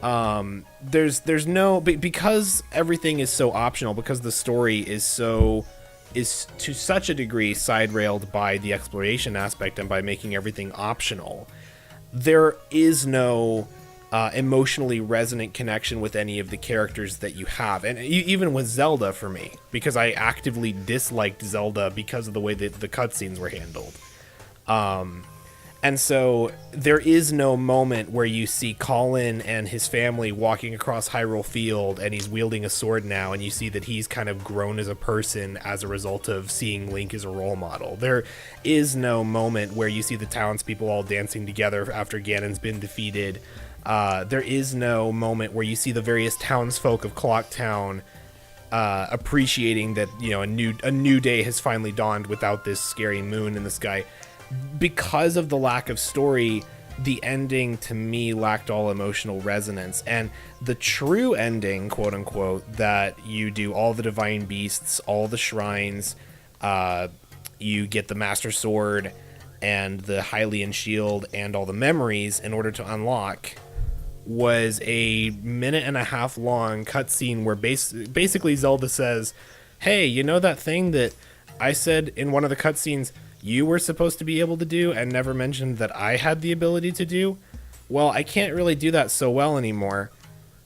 There's no, because everything is so optional, because the story is to such a degree side-railed by the exploration aspect and by making everything optional, there is no emotionally resonant connection with any of the characters that you have. And even with Zelda, for me, because I actively disliked Zelda because of the way that the cutscenes were handled. And so there is no moment where you see Colin and his family walking across Hyrule Field and he's wielding a sword now, and you see that he's kind of grown as a person as a result of seeing Link as a role model. There is no moment where you see the townspeople all dancing together after Ganon's been defeated. There is no moment where you see the various townsfolk of Clocktown appreciating that, you know, a new day has finally dawned without this scary moon in the sky. Because of the lack of story, the ending to me lacked all emotional resonance. And the true ending, quote unquote, that you do all the divine beasts, all the shrines, you get the Master Sword and the Hylian shield and all the memories in order to unlock, was a 1.5-minute long cutscene where basically Zelda says, hey, you know that thing that I said in one of the cutscenes you were supposed to be able to do and never mentioned that I had the ability to do? Well, I can't really do that so well anymore.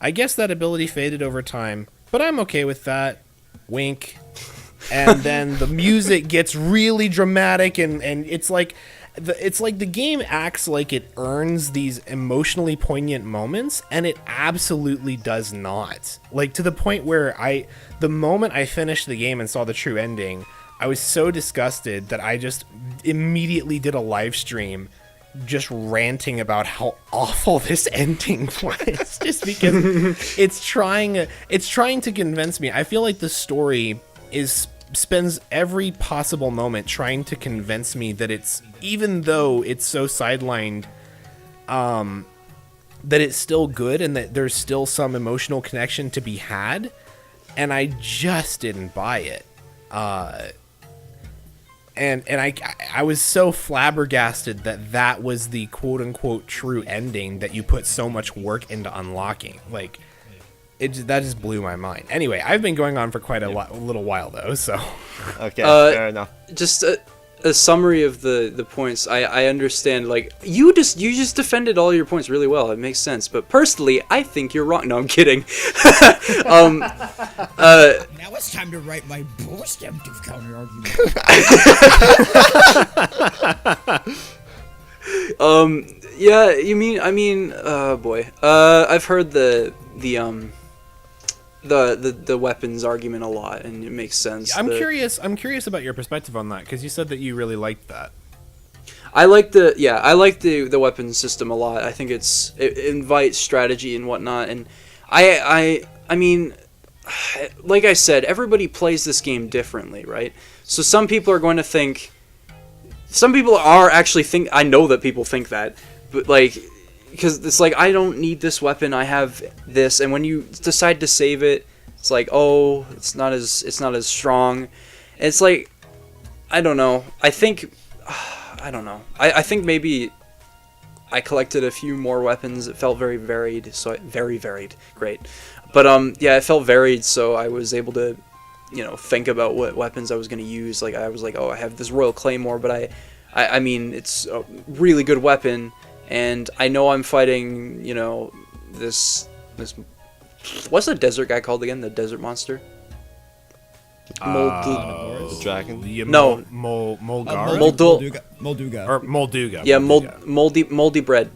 I guess that ability faded over time, but I'm okay with that. Wink. And then the music gets really dramatic, and it's like the game acts like it earns these emotionally poignant moments, and it absolutely does not. Like, to the point where the moment I finished the game and saw the true ending, I was so disgusted that I just immediately did a live stream just ranting about how awful this ending was, just because it's trying to convince me. I feel like the story spends every possible moment trying to convince me that it's, even though it's so sidelined, that it's still good and that there's still some emotional connection to be had, and I just didn't buy it. And I was so flabbergasted that was the quote-unquote true ending that you put so much work into unlocking. Like, that just blew my mind. Anyway, I've been going on for quite a little while, though, so... Okay, fair enough. Just a summary of the points. I understand, like, you just defended all your points really well. It makes sense. But personally, I think you're wrong. No, I'm kidding. Now it's time to write my preemptive counter argument. Yeah, boy. I've heard the weapons argument a lot, and it makes sense. I'm curious about your perspective on that, because you said that you really liked that. I like the weapons system a lot. I think it invites strategy and whatnot, and I mean, like I said, everybody plays this game differently, right? So some people are going to think, I know that people think that, but like, because it's like, I don't need this weapon, I have this, and when you decide to save it, it's like, oh, it's not as strong. And it's like, I don't know. I think maybe I collected a few more weapons. It felt very varied, very varied, great. But yeah, it felt varied, so I was able to, think about what weapons I was going to use. Like, I was like, oh, I have this Royal Claymore, but I mean, it's a really good weapon, and I know I'm fighting, this what's the desert guy called again? The desert monster. The dragon. No. Molgar? Molduga. Or Molduga. Yeah, Molduga. moldy bread.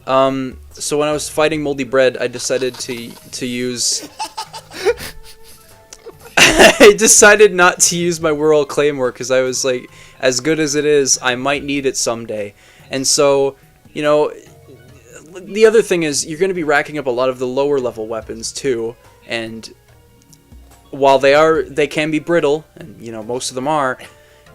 So when I was fighting moldy bread, I decided to use. I decided not to use my Whirl Claymore because I was like, as good as it is, I might need it someday. And so, you know, the other thing is you're going to be racking up a lot of the lower level weapons too, and while they can be brittle, and you know most of them are,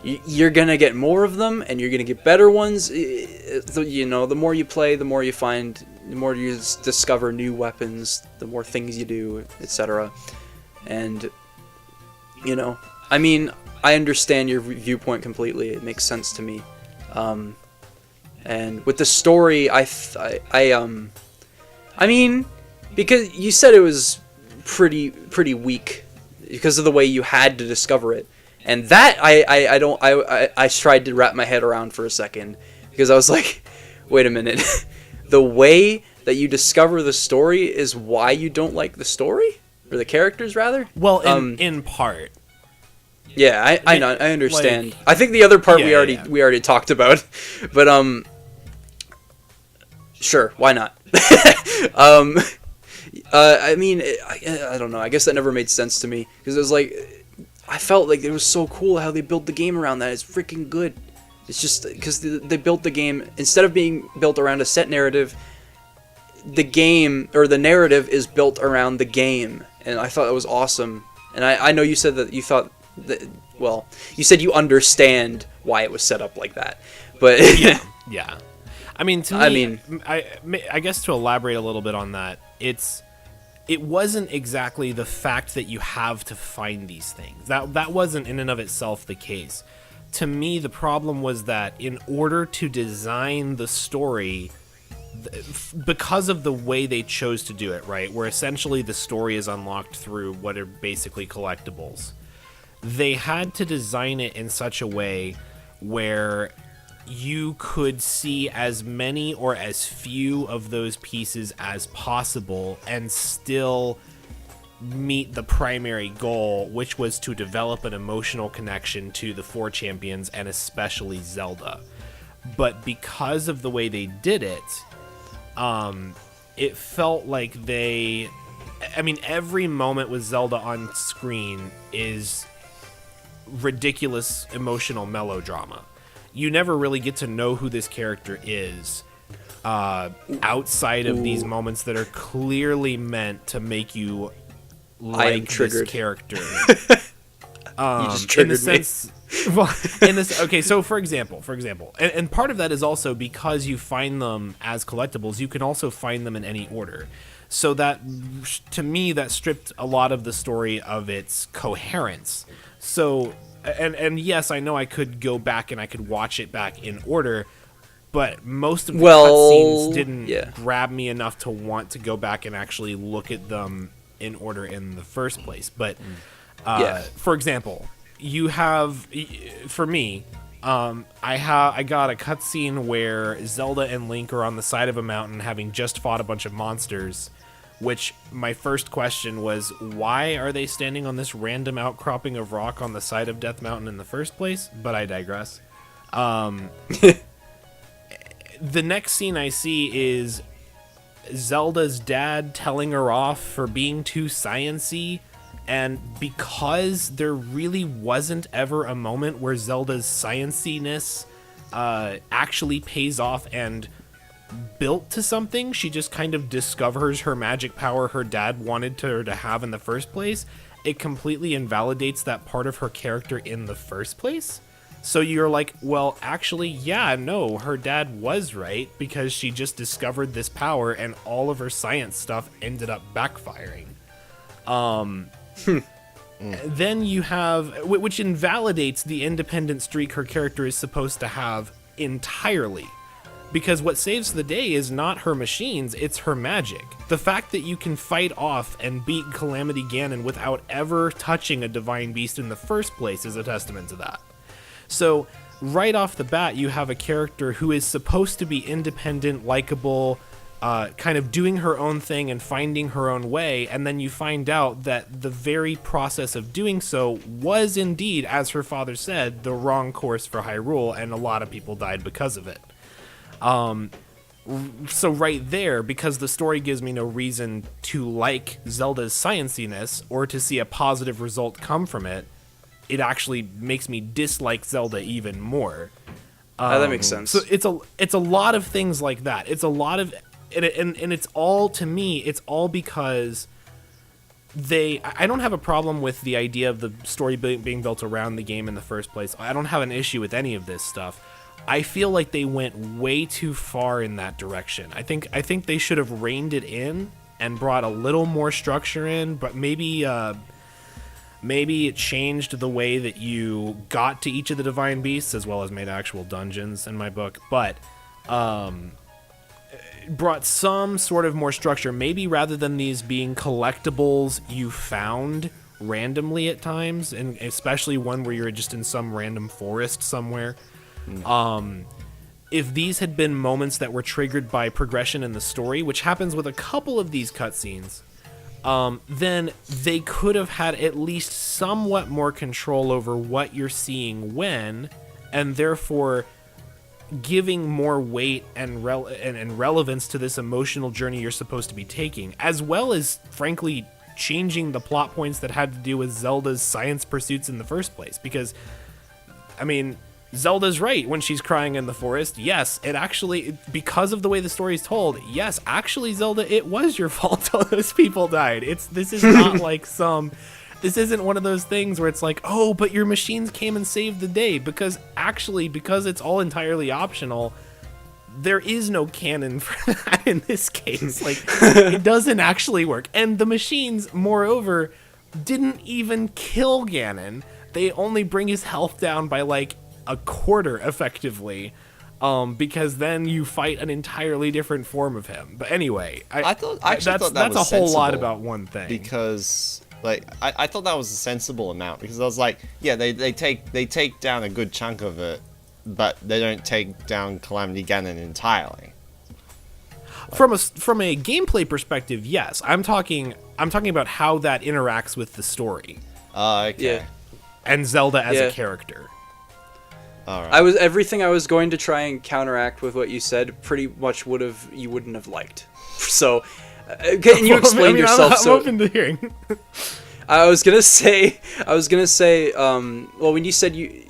you're gonna get more of them, and you're gonna get better ones. You know, the more you play, the more you find, the more you discover new weapons, the more things you do, etc. And you know, I mean, I understand your viewpoint completely. It makes sense to me. And with the story, I mean, because you said it was pretty weak because of the way you had to discover it, and that I tried to wrap my head around for a second because I was like, wait a minute, the way that you discover the story is why you don't like the story or the characters rather. Well, in part. Yeah, I know, I understand. Like, I think the other part we already talked about, but sure, why not? I mean, I don't know. I guess that never made sense to me because it was like, I felt like it was so cool how they built the game around that. It's freaking good. It's just because they built the game instead of being built around a set narrative. The game or the narrative is built around the game, and I thought that was awesome. And I know you said that you thought that. Well, you said you understand why it was set up like that, but yeah. I mean, to me, I guess to elaborate a little bit on that, it wasn't exactly the fact that you have to find these things. That wasn't in and of itself the case. To me, the problem was that in order to design the story, because of the way they chose to do it, right, where essentially the story is unlocked through what are basically collectibles, they had to design it in such a way where you could see as many or as few of those pieces as possible and still meet the primary goal, which was to develop an emotional connection to the four champions and especially Zelda. But because of the way they did it, it felt like every moment with Zelda on screen is ridiculous emotional melodrama. You never really get to know who this character is outside of these moments that are clearly meant to make you like this character. You just triggered me. Well, okay, so for example, and part of that is also because you find them as collectibles, you can also find them in any order. So that, to me, that stripped a lot of the story of its coherence. So, and yes, I know I could go back and I could watch it back in order, but most of the cutscenes didn't grab me enough to want to go back and actually look at them in order in the first place. But, for example, you have, for me, I got a cutscene where Zelda and Link are on the side of a mountain having just fought a bunch of monsters, which my first question was, why are they standing on this random outcropping of rock on the side of Death Mountain in the first place? But I digress. The next scene I see is Zelda's dad telling her off for being too science-y, and because there really wasn't ever a moment where Zelda's science-iness actually pays off and built to something, she just kind of discovers her magic power her dad wanted her to have in the first place. It completely invalidates that part of her character in the first place. So you're like, well, actually, yeah, no, her dad was right, because she just discovered this power and all of her science stuff ended up backfiring. Then you have, which invalidates the independent streak her character is supposed to have entirely. Because what saves the day is not her machines, it's her magic. The fact that you can fight off and beat Calamity Ganon without ever touching a divine beast in the first place is a testament to that. So, right off the bat, you have a character who is supposed to be independent, likable, kind of doing her own thing and finding her own way, and then you find out that the very process of doing so was indeed, as her father said, the wrong course for Hyrule, and a lot of people died because of it. So right there, because the story gives me no reason to like Zelda's scienciness or to see a positive result come from it, it actually makes me dislike Zelda even more. That makes sense. So it's a lot of things like that. It's a lot of, and it's all, to me, it's all because I don't have a problem with the idea of the story being built around the game in the first place. I don't have an issue with any of this stuff. I feel like they went way too far in that direction. I think they should have reined it in and brought a little more structure in, but maybe it changed the way that you got to each of the divine beasts, as well as made actual dungeons in my book, but brought some sort of more structure. Maybe rather than these being collectibles you found randomly at times, and especially one where you're just in some random forest somewhere. If these had been moments that were triggered by progression in the story, which happens with a couple of these cutscenes, then they could have had at least somewhat more control over what you're seeing when, and therefore giving more weight and relevance to this emotional journey you're supposed to be taking, as well as, frankly, changing the plot points that had to do with Zelda's science pursuits in the first place. Because, I mean, Zelda's right when she's crying in the forest. Yes, it actually, because of the way the story is told, yes, actually, Zelda, it was your fault all those people died. This is not like this isn't one of those things where it's like, oh, but your machines came and saved the day. Because it's all entirely optional, there is no canon for that in this case. Like, it doesn't actually work. And the machines, moreover, didn't even kill Ganon. They only bring his health down by like a quarter, effectively, because then you fight an entirely different form of him. But anyway, I thought that's a whole lot about one thing. Because like I thought that was a sensible amount, because I was like, yeah, they take down a good chunk of it, but they don't take down Calamity Ganon entirely. From a gameplay perspective, yes. I'm talking about how that interacts with the story. Okay. Yeah. And Zelda as a character. All right. Everything I was going to try and counteract with what you said pretty much you wouldn't have liked. So, can you explain yourself? I'm open to hearing. I was gonna say, well, when you said you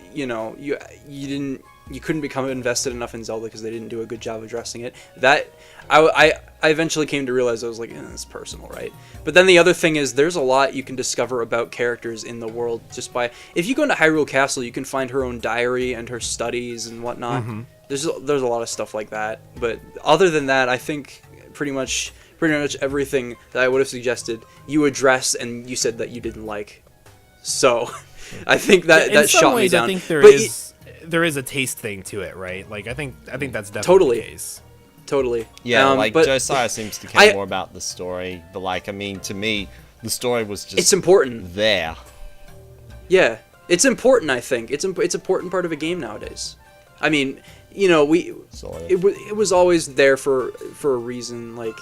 couldn't become invested enough in Zelda because they didn't do a good job addressing it. That I eventually came to realize, I was like, it's personal, right? But then the other thing is, there's a lot you can discover about characters in the world just by, if you go into Hyrule Castle, you can find her own diary and her studies and whatnot. Mm-hmm. There's a lot of stuff like that. But other than that, I think pretty much everything that I would have suggested you addressed, and you said that you didn't like. So I think that shot me down. In some ways, I think there is a taste thing to it, right? Like I think that's definitely the case. Totally. Yeah, but Josiah seems to care more about the story, but like, I mean, to me, the story was just... It's important. There. Yeah, it's important, I think. It's an important part of a game nowadays. I mean, it was always there for a reason, like...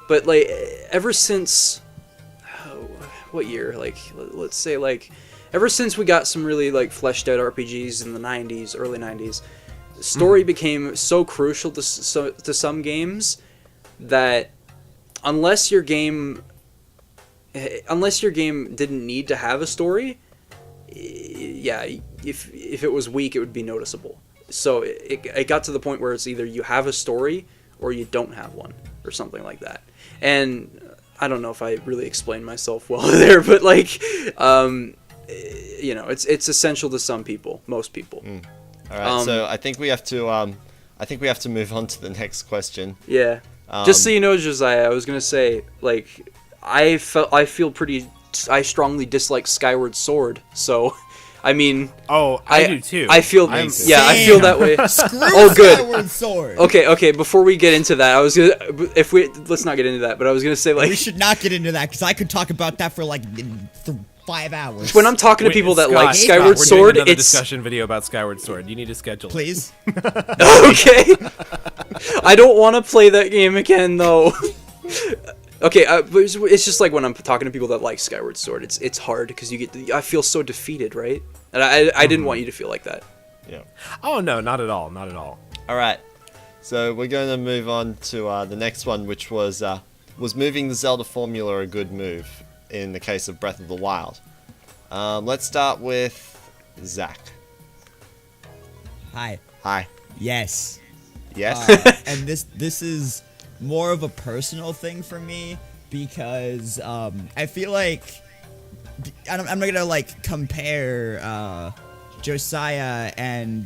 But, like, ever since... what year? Like, let's say, like... Ever since we got some really, like, fleshed out RPGs in the 90s, early 90s... Story became so crucial to some games that unless your game didn't need to have a story, yeah, if it was weak, it would be noticeable. So it got to the point where it's either you have a story or you don't have one, or something like that. And I don't know if I really explained myself well there, but like, it's essential to some people, most people. All right, so I think we have to move on to the next question. Yeah. Just so you know, Josiah, I was gonna say, like, I strongly dislike Skyward Sword. So, I mean, I do too. I feel I feel that way. Screw good. Skyward Sword. Okay. Before we get into that, let's not get into that. But I was gonna say, like, we should not get into that, because I could talk about that for like 5 hours. When I'm talking to people that Scott, like Scott, Skyward we're Sword, doing another it's discussion video about Skyward Sword. You need to schedule. Please. okay. I don't want to play that game again, though. Okay, but it's just like when I'm talking to people that like Skyward Sword, it's hard because I feel so defeated, right? And I didn't want you to feel like that. Yeah. Oh no, not at all, not at all. All right. So we're going to move on to the next one, which was moving the Zelda formula a good move in the case of Breath of the Wild? Let's start with Zach. Hi. Hi. Yes. Yes. And this is more of a personal thing for me because I feel like I'm not gonna like compare Josiah's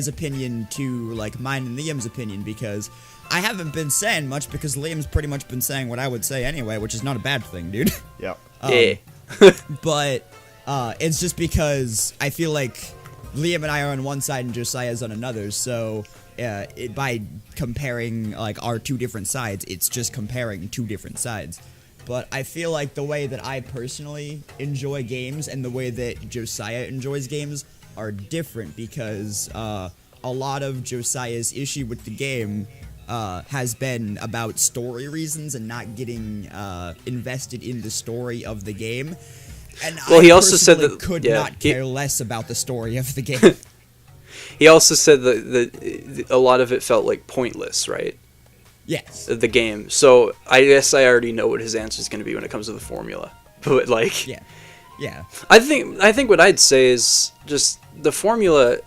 opinion to like mine and Liam's opinion because I haven't been saying much because Liam's pretty much been saying what I would say anyway, which is not a bad thing, dude. Yep. Yeah. But it's just because I feel like Liam and I are on one side and Josiah's on another, so by comparing like our two different sides, it's just comparing two different sides. But I feel like the way that I personally enjoy games and the way that Josiah enjoys games are different because a lot of Josiah's issue with the game has been about story reasons and not getting invested in the story of the game. And well, I he also said that could not care less about the story of the game. He also said that a lot of it felt like pointless, right? Yes. The game. So I guess I already know what his answer is going to be when it comes to the formula. But like, Yeah. Yeah. I think what I'd say is just the formula.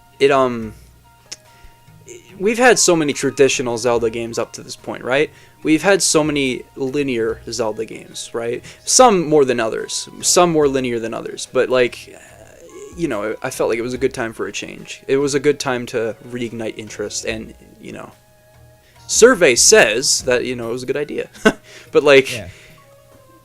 We've had so many traditional Zelda games up to this point, right? We've had so many linear Zelda games, right? Some more than others. Some more linear than others. But like, you know, I felt like it was a good time for a change. It was a good time to reignite interest, and you know, survey says that it was a good idea. But like, Yeah.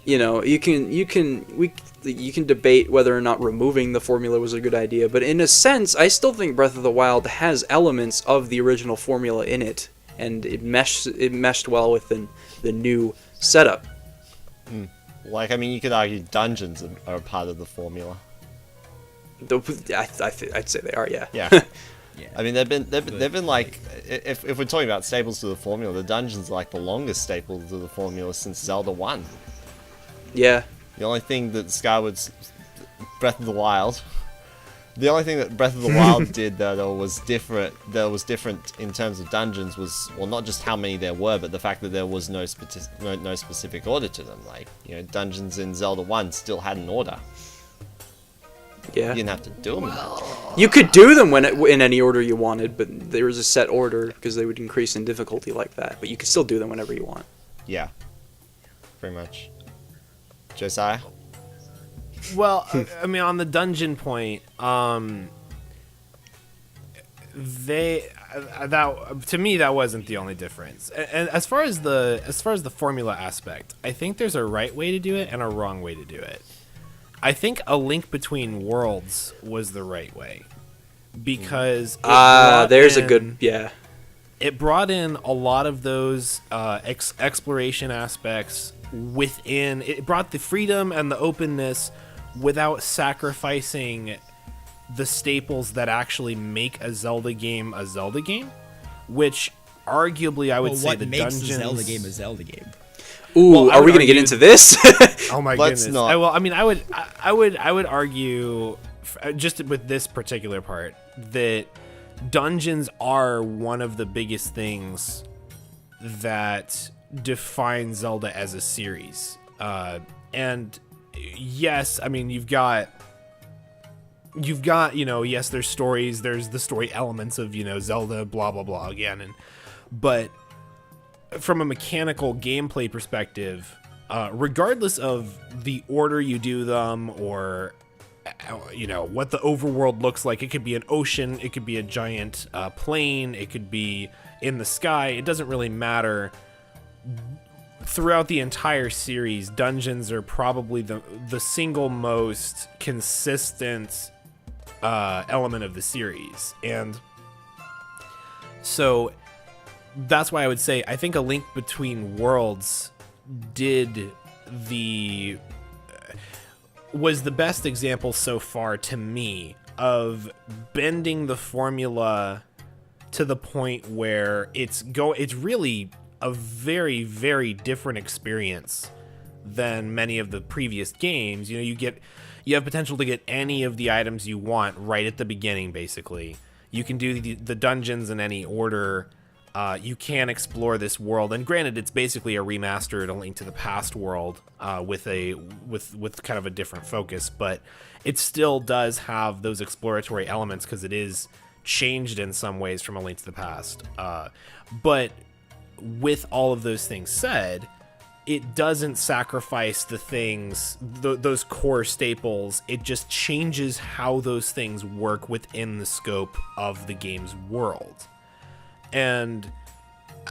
you can debate whether or not removing the formula was a good idea, but in a sense, I still think Breath of the Wild has elements of the original formula in it, and it meshed well with the new setup. Like, I mean, you could argue dungeons are a part of the formula. I'd say they are, yeah. Yeah. Yeah. I mean, they've been like, if we're talking about staples to the formula, the dungeons are like the longest staple to the formula since Zelda 1. Yeah. The only thing that Breath of the Wild did that was different in terms of dungeons was, well, not just how many there were, but the fact that there was no specific order to them. Like, dungeons in Zelda 1 still had an order. Yeah. You didn't have to do them. You could do them in any order you wanted, but there was a set order because they would increase in difficulty like that. But you could still do them whenever you want. Yeah. Pretty much. Josiah? Well, I mean, on the dungeon point, to me that wasn't the only difference. And as far as the formula aspect, I think there's a right way to do it and a wrong way to do it. I think A Link Between Worlds was the right way because it brought in a lot of those exploration aspects within. It brought the freedom and the openness without sacrificing the staples that actually make a Zelda game, which arguably I would say what the makes dungeons. a Zelda game a Zelda game? Ooh, Well, I are would we going to get argue- into this? Oh my Let's goodness! not. Well, I mean, I would argue, just with this particular part, that dungeons are one of the biggest things that define Zelda as a series. And yes, I mean you've got yes, there's stories, there's the story elements of Zelda, blah blah blah again, but from a mechanical gameplay perspective, regardless of the order you do them or what the overworld looks like, it could be an ocean, it could be a giant plane, it could be in the sky, it doesn't really matter. Throughout the entire series, dungeons are probably the single most consistent element of the series, and so that's why I would say I think A Link Between Worlds did the was the best example so far to me of bending the formula to the point where it's really a very, very different experience than many of the previous games. You know, you have potential to get any of the items you want right at the beginning, basically. You can do the dungeons in any order. You can explore this world, and granted, it's basically a remastered A Link to the Past world with kind of a different focus, but it still does have those exploratory elements because it is changed in some ways from A Link to the Past. But with all of those things said, it doesn't sacrifice the things, those core staples. It just changes how those things work within the scope of the game's world. And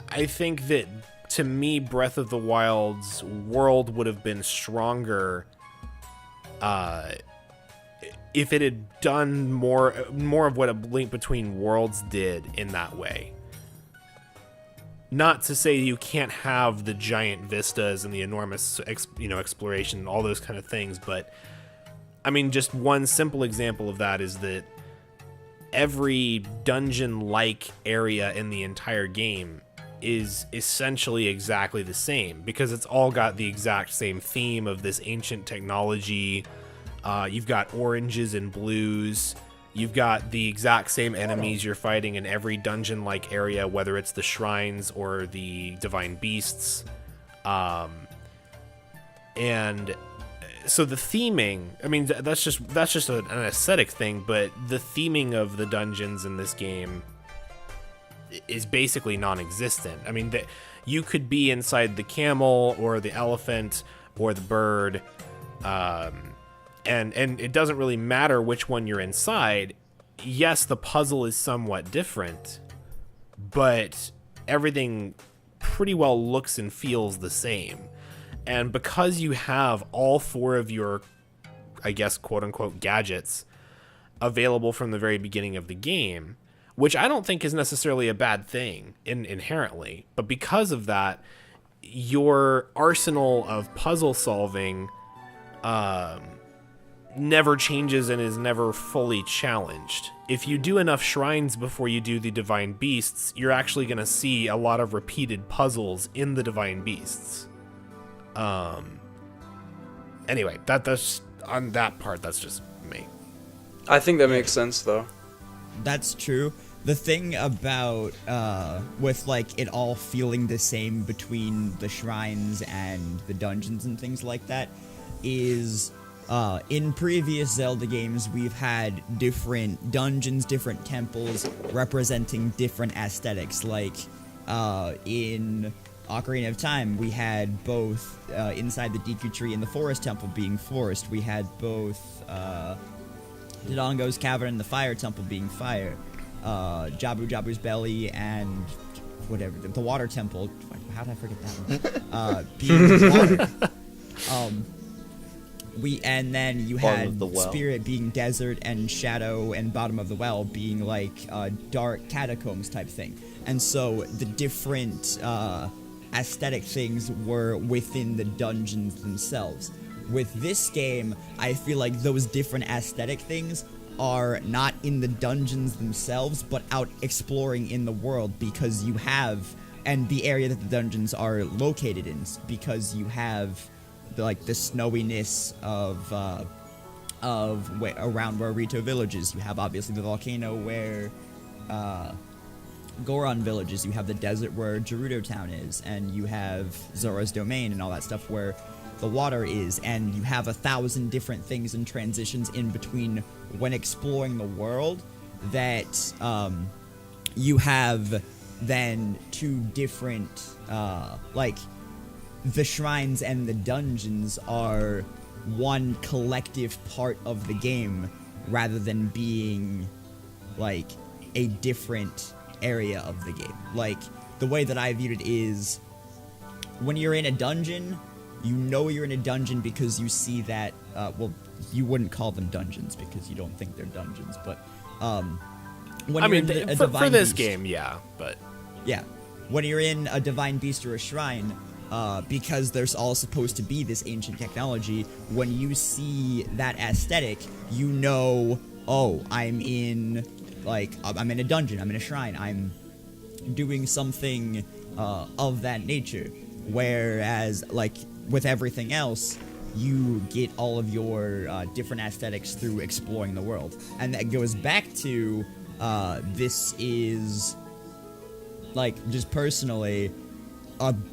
I think that, to me, Breath of the Wild's world would have been stronger if it had done more of what A Link Between Worlds did in that way. Not to say you can't have the giant vistas and the enormous exploration and all those kind of things, but I mean, just one simple example of that is that every dungeon-like area in the entire game is essentially exactly the same because it's all got the exact same theme of this ancient technology. You've got oranges and blues. You've got the exact same enemies you're fighting in every dungeon-like area, whether it's the shrines or the divine beasts. And so the theming, I mean, that's just an aesthetic thing, but the theming of the dungeons in this game is basically non-existent. I mean, you could be inside the camel or the elephant or the bird, and it doesn't really matter which one you're inside. Yes, the puzzle is somewhat different, but everything pretty well looks and feels the same. And because you have all four of your, I guess, quote-unquote gadgets available from the very beginning of the game, which I don't think is necessarily a bad thing inherently, but because of that, your arsenal of puzzle solving never changes and is never fully challenged. If you do enough shrines before you do the divine beasts, you're actually going to see a lot of repeated puzzles in the divine beasts. Anyway, that's on that part, that's just me. I think that makes sense, though. That's true. The thing about, with, like, it all feeling the same between the shrines and the dungeons and things like that is, in previous Zelda games, we've had different dungeons, different temples representing different aesthetics. Like, in Ocarina of Time, we had both, inside the Deku Tree and the Forest Temple being forest. We had both, Dodongo's Cavern and the Fire Temple being fire. Jabu Jabu's Belly and whatever, the Water Temple. How did I forget that one? Being water. And then you had Spirit being desert and Shadow and Bottom of the Well being like dark catacombs type thing. And so the different aesthetic things were within the dungeons themselves. With this game, I feel like those different aesthetic things are not in the dungeons themselves, but out exploring in the world, because you have, and the area that the dungeons are located in, because you have the snowiness of around where Rito Village is. You have obviously the volcano where Goron Village is. You have the desert where Gerudo Town is, and you have Zora's Domain and all that stuff where the water is, and you have 1,000 different things and transitions in between when exploring the world that you have then two different the shrines and the dungeons are one collective part of the game rather than being like a different area of the game. Like, the way that I viewed it is, when you're in a dungeon, you know you're in a dungeon because you see that, you wouldn't call them dungeons because you don't think they're dungeons, but, when you're in a divine for this beast, game, yeah, but... Yeah. When you're in a divine beast or a shrine, because there's all supposed to be this ancient technology. When you see that aesthetic, you know, oh, I'm in a dungeon, I'm in a shrine, I'm doing something of that nature. Whereas, like, with everything else, you get all of your different aesthetics through exploring the world. And that goes back to, this is, like, just personally,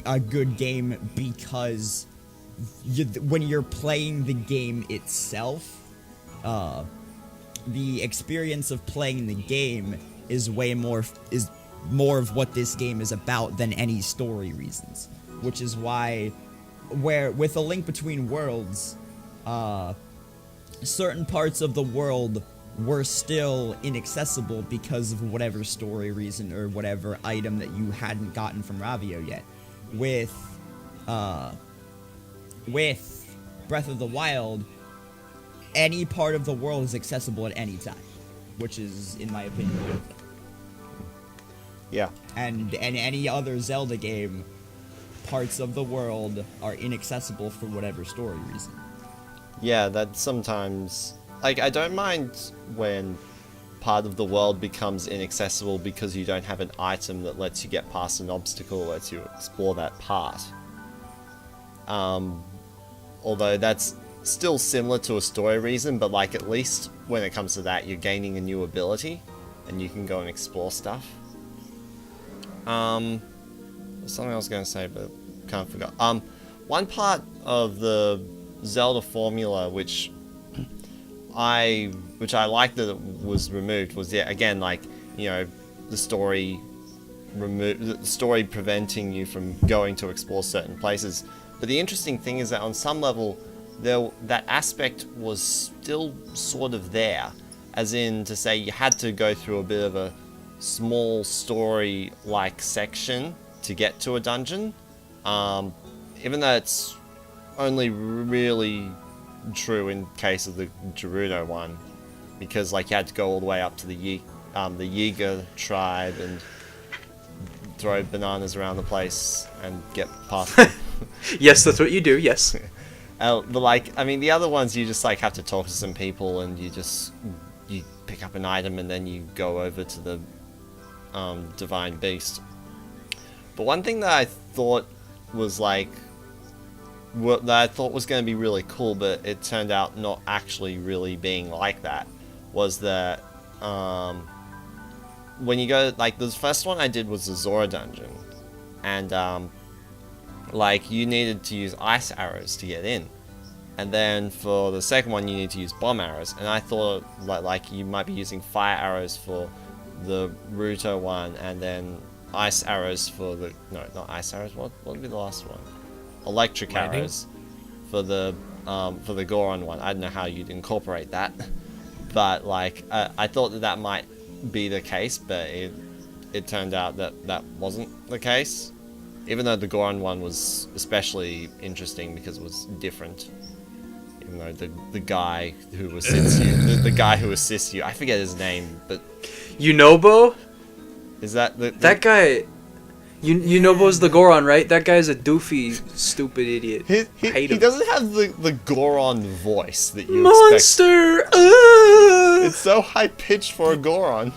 a good game because when you're playing the game itself, the experience of playing the game is more of what this game is about than any story reasons, which is why, with A Link Between Worlds, certain parts of the world were still inaccessible because of whatever story reason or whatever item that you hadn't gotten from Ravio yet. With Breath of the Wild, any part of the world is accessible at any time, which is, in my opinion, good. Yeah. And any other Zelda game, parts of the world are inaccessible for whatever story reason. Yeah, that sometimes... Like, I don't mind when part of the world becomes inaccessible because you don't have an item that lets you get past an obstacle, lets you explore that part. Although that's still similar to a story reason, but, like, at least when it comes to that, you're gaining a new ability, and you can go and explore stuff. There's something I was going to say, but kind of forgot. One part of the Zelda formula, which I liked that it was removed, was, yeah, again, like, you know, the story preventing you from going to explore certain places. But the interesting thing is that on some level, that aspect was still sort of there, as in to say you had to go through a bit of a small story-like section to get to a dungeon, even though it's only really true in case of the Gerudo one, because, like, you had to go all the way up to the Yiga tribe and throw bananas around the place and get past them. Yes, that's what you do, yes. But, like, I mean, the other ones you just, like, have to talk to some people and you pick up an item and then you go over to the Divine Beast. But one thing that I thought was, like, that I thought was going to be really cool, but it turned out not actually really being like that, was that when you go, like, the first one I did was the Zora dungeon, and like, you needed to use ice arrows to get in, and then for the second one you need to use bomb arrows, and I thought like you might be using fire arrows for the Ruto one, and then ice arrows for the not ice arrows. What would be the last one? Electric arrows for the Goron one. I don't know how you'd incorporate that, but, like, I thought that might be the case, but it turned out that wasn't the case. Even though the Goron one was especially interesting because it was different. Even though the guy who assists you, the guy who assists you, I forget his name, but Yunobo? Is that that guy? Yunobo's the Goron, right? That guy's a doofy, stupid idiot. I hate him. He doesn't have the Goron voice that you Monster! expect. It's so high pitched for a Goron.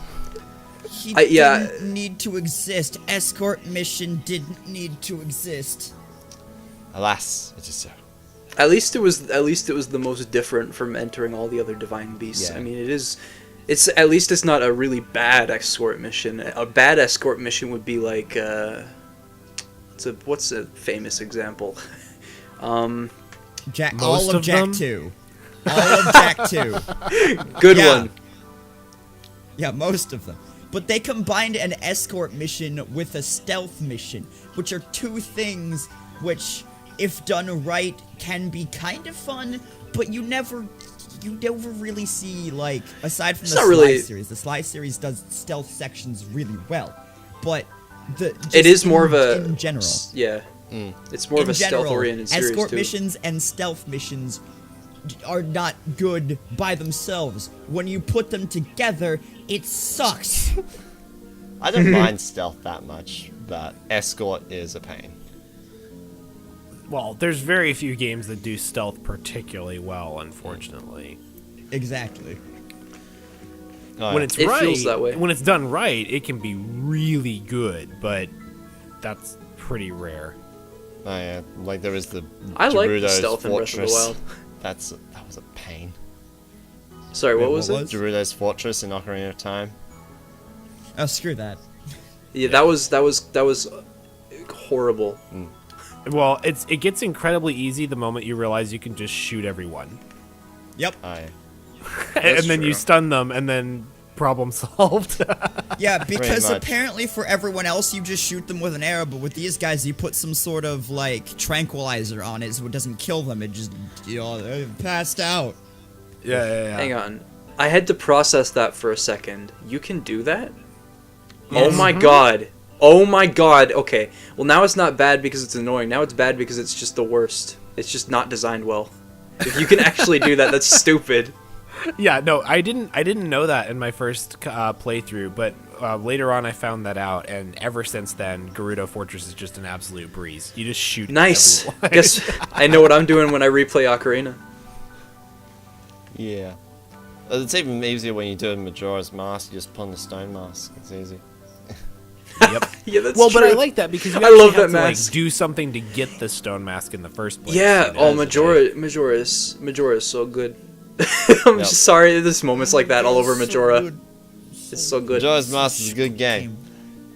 He didn't need to exist. Escort mission didn't need to exist. Alas, it is so. At least it was the most different from entering all the other divine beasts. Yeah. I mean, it's at least it's not a really bad escort mission. A bad escort mission would be like what's a famous example? All Most of of Jack them? 2. All of Jack 2. Good Yeah. one. Yeah, most of them. But they combined an escort mission with a stealth mission, which are two things which, if done right, can be kind of fun, but you never really see, like, aside from series. The Sly series does stealth sections really well, but It is more of a in general. Yeah, it's more of a stealth-oriented series escort too. missions and stealth missions are not good by themselves. When you put them together, it sucks. I don't mind stealth that much, but escort is a pain. Well, there's very few games that do stealth particularly well, unfortunately. Exactly. Oh, When it's It right, feels that way. when it's done right, it can be really good, but that's pretty rare. oh yeah, like there is the I like the Gerudo's stealth in Breath of the Fortress. Wild. That was a pain. Sorry, Wait, what was what it? was- Gerudo's Fortress in Ocarina of Time. Oh, screw that. Yeah, that was horrible. Well, it gets incredibly easy the moment you realize you can just shoot everyone. Yep. Oh, yeah. And then you true. stun them, and then problem solved. Yeah, because much. apparently for everyone else you just shoot them with an arrow, but with these guys you put some sort of like tranquilizer on it so it doesn't kill them. It just they're passed out. yeah. Hang on. I had to process that for a second. You can do that? Oh my god. Oh my god. Okay. Well, now it's not bad because it's annoying. Now it's bad because it's just the worst. It's just not designed well. If you can actually do that, that's stupid. Yeah, no, I didn't know that in my first playthrough, but later on I found that out, and ever since then, Gerudo Fortress is just an absolute breeze. You just shoot Nice. everyone. Guess I know what I'm doing when I replay Ocarina. Yeah. It's even easier when you do Majora's Mask. You just put on the stone mask. It's easy. Yep. Yeah, that's Well, true. but I like that because you I actually love have that to mask. like do something to get the stone mask in the first place. Yeah. you know? Oh, Majora is so good. I'm Yep. just sorry. There's moments like that all over Majora. good. It's so good. Majora's Mask is a good game.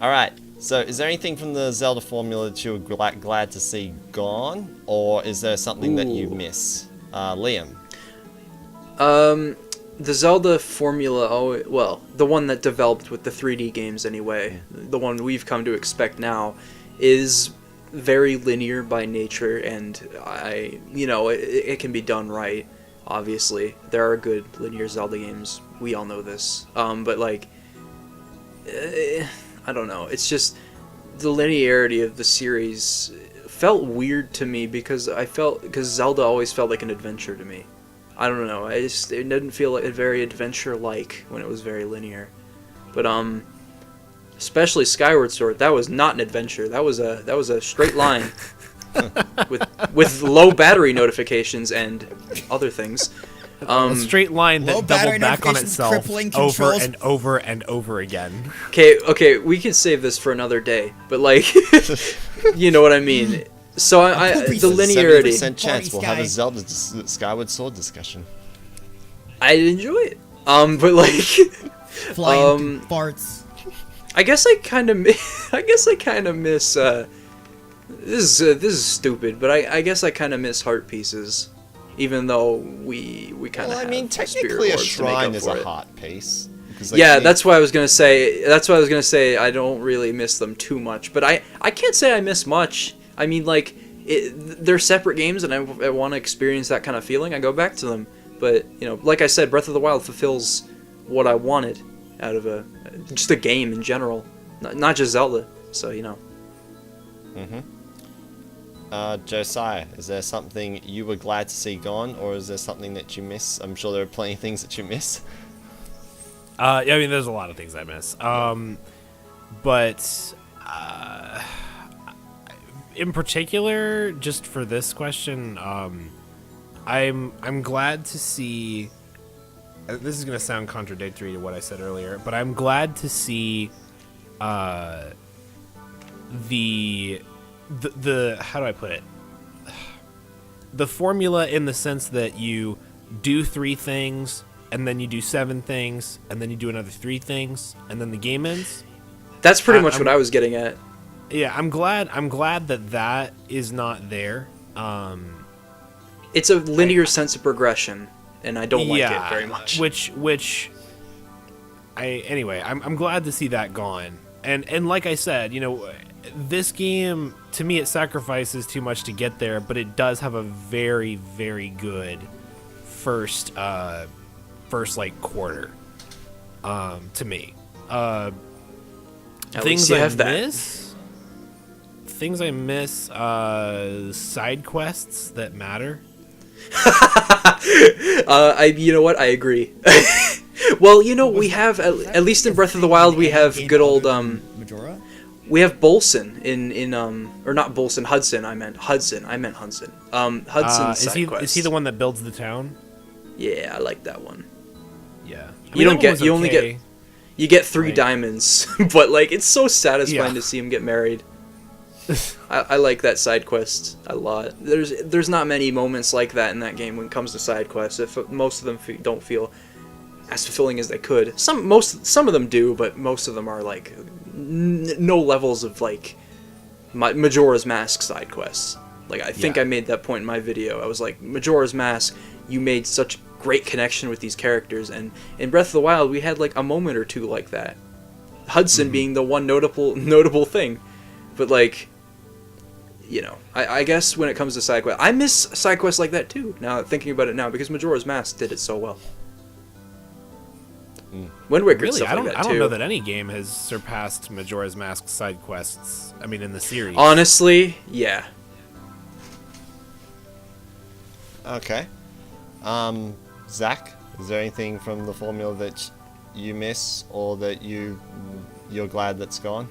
Alright, so is there anything from the Zelda formula that you were glad to see gone? Or is there something that you Ooh. miss? Liam? The Zelda formula, well, the one that developed with the 3D games anyway, the one we've come to expect now, is very linear by nature, and it can be done right. Obviously, there are good linear Zelda games. We all know this. But like, I don't know. It's just the linearity of the series felt weird to me because Zelda always felt like an adventure to me. I don't know. It didn't feel like very adventure-like when it was very linear. But especially Skyward Sword, that was not an adventure. That was a straight line with low battery notifications and other things. A straight line Low that battery doubled back on notifications, itself crippling over controls. and over and over again. Okay, we can save this for another day. But like, you know what I mean. So poopy the says linearity, 70% chance we'll have a Party Zelda Skyward Sword discussion. I enjoy it. But like, Flying farts. I guess I kind of miss. This is stupid, but I guess I kind of miss heart pieces, even though we kind of. Well, I mean, Spirit technically a Orbs to make up shrine is for a it. heart piece. Because, like, Yeah, you- that's what I was gonna say. I don't really miss them too much, but I can't say I miss much. I mean, like, they're separate games, and I want to experience that kind of feeling. I go back to them, but like I said, Breath of the Wild fulfills what I wanted out of just a game in general, not just Zelda. So Josiah, is there something you were glad to see gone, or is there something that you miss? I'm sure there are plenty of things that you miss. I mean, there's a lot of things I miss. But in particular, just for this question, I'm glad to see. This is going to sound contradictory to what I said earlier, but I'm glad to see the how do I put it? The formula in the sense that you do 3 things, and then you do 7 things, and then you do another 3 things, and then the game ends. that's pretty much what I was getting at. Yeah, I'm glad that is not there. It's a linear sense of progression, and I don't like it very much. Which I'm glad to see that gone. And like I said, this game, to me, it sacrifices too much to get there, but it does have a very, very good first like quarter. To me, At things least you I have that. miss. Things I miss. Side quests that matter. You know what? I agree. Well, we have at least in Breath of the Wild we have good old Majora. we have Bolson or not Bolson, Hudson. I meant Hudson. Hudson's side quest. Is he the one that builds the town? Yeah, I like that one. Yeah. You get 3 Right. diamonds, but like it's so satisfying Yeah. to see him get married. I like that side quest a lot. There's not many moments like that in that game when it comes to side quests. If most of them don't feel as fulfilling as they could. Some of them do, but most of them are like no levels of like Majora's Mask side quests. Like I think Yeah. I made that point in my video. I was like, Majora's Mask, you made such great connection with these characters, and in Breath of the Wild we had like a moment or two like that. Hudson being the one notable thing, but like, you know, I guess when it comes to side quests, I miss side quests like that too. Now thinking about it now, because Majora's Mask did it so well. Wind Waker and Really, stuff I like that don't too. know that any game has surpassed Majora's Mask side quests. I mean, in the series. Honestly, yeah. Okay. Zach, is there anything from the formula that you miss or that you're glad that's gone?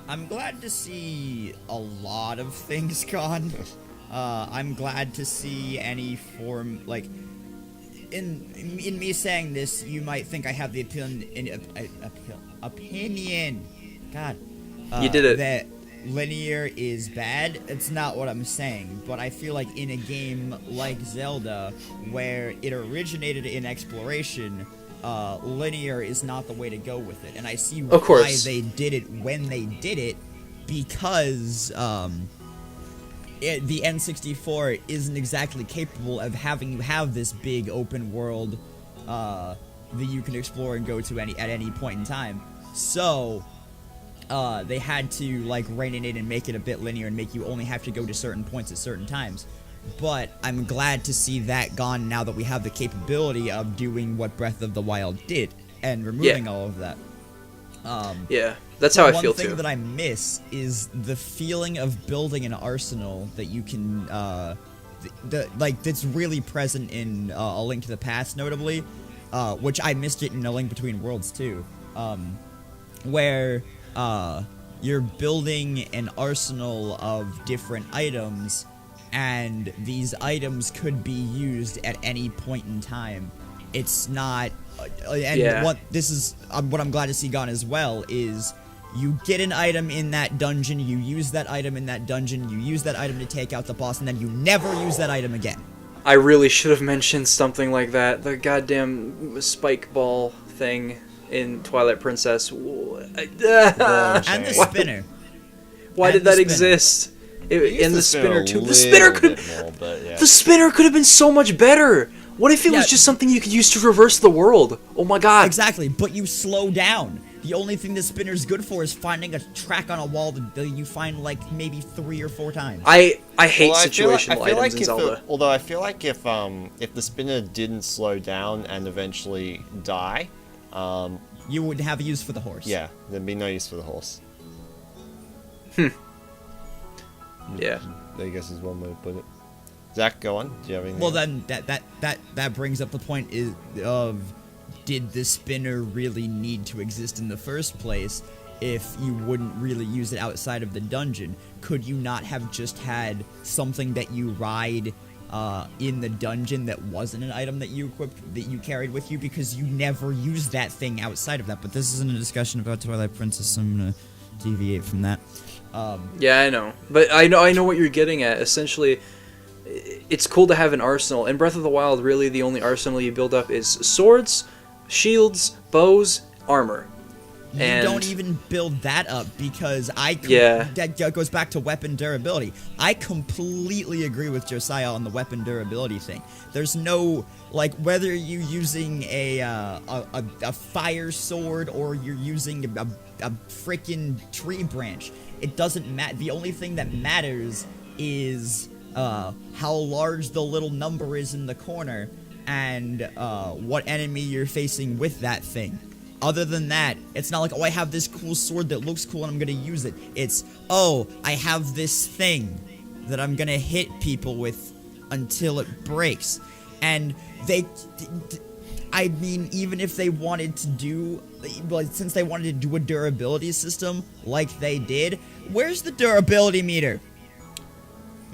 I'm glad to see a lot of things gone. I'm glad to see any form, like, in me saying this, you might think I have the opinion. God. You did it. That linear is bad. It's not what I'm saying, but I feel like in a game like Zelda, where it originated in exploration, linear is not the way to go with it, and I see Of why course. they did it when they did it, because the N64 isn't exactly capable of having you have this big open world that you can explore and go to at any point in time. So they had to like rein it in and make it a bit linear and make you only have to go to certain points at certain times. But I'm glad to see that gone now that we have the capability of doing what Breath of the Wild did and removing all of that. Yeah, that's how I feel One thing too. that I miss is the feeling of building an arsenal that you can, that's really present in A Link to the Past, notably, which I missed it in A Link Between Worlds too, where you're building an arsenal of different items, and these items could be used at any point in time. It's not, Yeah. what I'm glad to see gone as well is you get an item in that dungeon, you use that item in that dungeon, you use that item to take out the boss, and then you never use that item again. I really should have mentioned something like that. The goddamn spike ball thing in Twilight Princess. And the spinner. Why And did the that spinner. exist? And the spinner too. The The spinner could have been so much better. What if it was just something you could use to reverse the world? Oh my god. Exactly, but you slow down. The only thing the spinner's good for is finding a track on a wall that you find like maybe 3 or 4 times. I hate situational items in Zelda. Although I feel like if the spinner didn't slow down and eventually die, You would have use for the horse. yeah, there'd be no use for the horse. Yeah. I guess is one way to put it. Zach, go on. Do you have anything? Well, else? then that brings up the point of did the spinner really need to exist in the first place if you wouldn't really use it outside of the dungeon? Could you not have just had something that you ride in the dungeon that wasn't an item that you equipped, that you carried with you, because you never used that thing outside of that? But this isn't a discussion about Twilight Princess, so I'm gonna deviate from that. Yeah, I know. But I know what you're getting at. Essentially, it's cool to have an arsenal. In Breath of the Wild, really the only arsenal you build up is swords, shields, bows, armor. You And don't even build that up because that goes back to weapon durability. I completely agree with Josiah on the weapon durability thing. There's no, like, whether you're using a fire sword or you're using a freaking tree branch, it doesn't matter. The only thing that matters is how large the little number is in the corner and what enemy you're facing with that thing. Other than that, it's not like, oh, I have this cool sword that looks cool and I'm gonna use it. It's, oh, I have this thing that I'm gonna hit people with until it breaks. And I mean, even if they wanted to do, like, since they wanted to do a durability system like they did, where's the durability meter?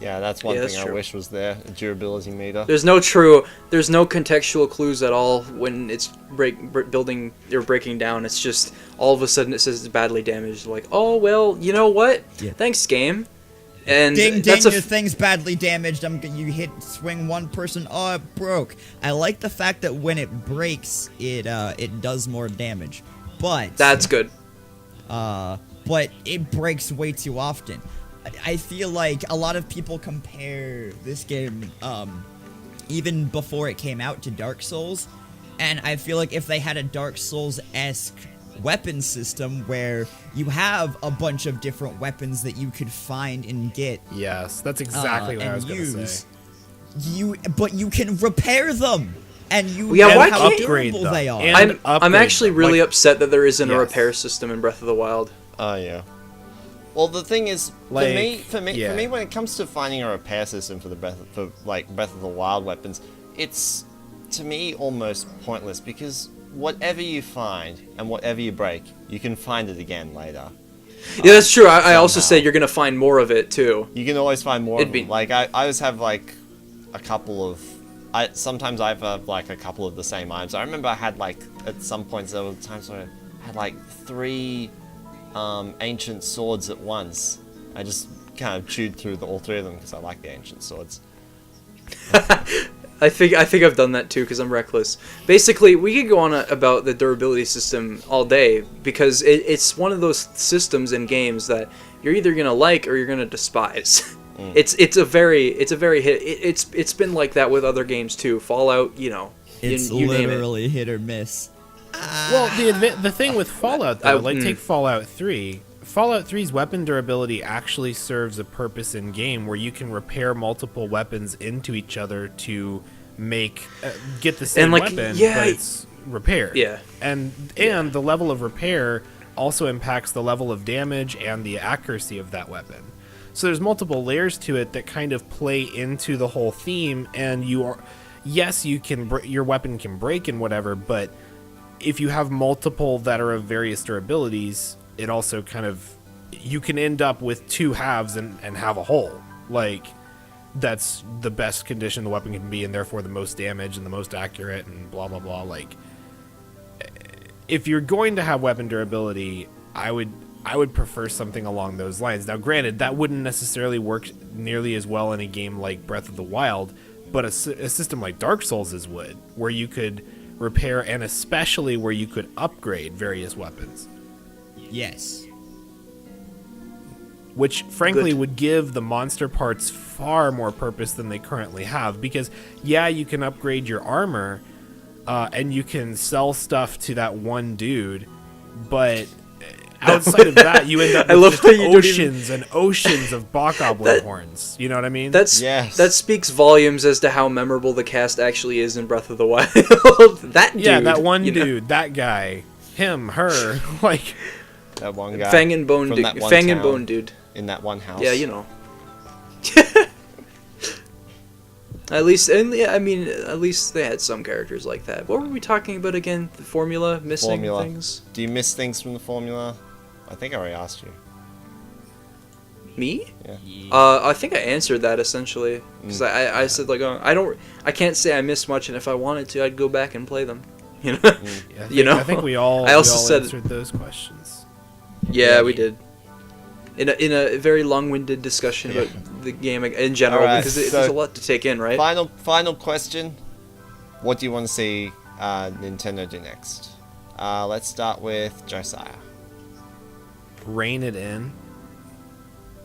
Yeah, that's one that's thing I true. wish was there, a durability meter. There's no contextual clues at all when it's building or breaking down. It's just all of a sudden it says it's badly damaged. Like, oh well, you know what? Yeah. Thanks, game. And Ding, ding, that's your thing's badly damaged. You hit swing one person. Oh, it broke. I like the fact that when it breaks, it does more damage. But that's good. but it breaks way too often. I feel like a lot of people compare this game, even before it came out, to Dark Souls, and I feel like if they had a Dark Souls-esque weapon system where you have a bunch of different weapons that you could find and get, Yes, that's exactly what I and was going to say. but you can repair them, and you Yeah, know why how can't- durable they are. And I'm upgrade actually them. really Like, upset that there isn't a yes. repair system in Breath of the Wild. Oh yeah. Well, the thing is, Like, for me, when it comes to finding a repair system for Breath of the Wild weapons, it's to me almost pointless because whatever you find and whatever you break, you can find it again later. Yeah, that's true. I also somehow. said you're gonna find more of it too. You can always find more It'd of be- them. Like I always have like a couple of. Sometimes I have like a couple of the same items. I remember I had like at some points there were times where I had like 3 ancient swords at once. I just kind of chewed through all 3 of them because I like the ancient swords. I think I've done that too because I'm reckless. Basically, we could go on about the durability system all day because it's one of those systems in games that you're either gonna like or you're gonna despise. It's a very hit. It's been like that with other games too. Fallout, you It's name it. literally hit or miss. Well, the thing with Fallout, though, take Fallout 3. Fallout 3's weapon durability actually serves a purpose in game where you can repair multiple weapons into each other to make get the same like, weapon, yeah, but it's repaired. Yeah. And the level of repair also impacts the level of damage and the accuracy of that weapon. So there's multiple layers to it that kind of play into the whole theme. And yes, you can your weapon can break and whatever, but if you have multiple that are of various durabilities, it also kind of, you can end up with 2 halves and have a whole. Like, that's the best condition the weapon can be, and therefore the most damage and the most accurate and blah, blah, blah. Like, if you're going to have weapon durability, I would prefer something along those lines. Now, granted, that wouldn't necessarily work nearly as well in a game like Breath of the Wild, but a system like Dark Souls would, where you could repair, and especially where you could upgrade various weapons. Yes. Which, frankly, Good. would give the monster parts far more purpose than they currently have. Because, yeah, you can upgrade your armor, and you can sell stuff to that one dude, but outside of that, you end up I with love just how you don't oceans and oceans of Bokoblin horns. You know what I mean? Yes. That speaks volumes as to how memorable the cast actually is in Breath of the Wild. That dude, yeah, that one you know? dude, that guy, him, her, like... That one guy. Fang and Bone from dude. that one Fang and town Bone dude. in that one house. Yeah, you know. At least they had some characters like that. What were we talking about again? The formula, missing Formula. things. Do you miss things from the formula? I think I already asked you. Me? Yeah. I think I answered that essentially because I said like I can't say I missed much, and if I wanted to, I'd go back and play them. You know. Yeah, I think we all. I also we all said- answered those questions. Yeah, we did. In a very long-winded discussion about the game in general, Alright, because so there's a lot to take in, right? Final question. What do you want to see Nintendo do next? Let's start with Josiah. Rein it in.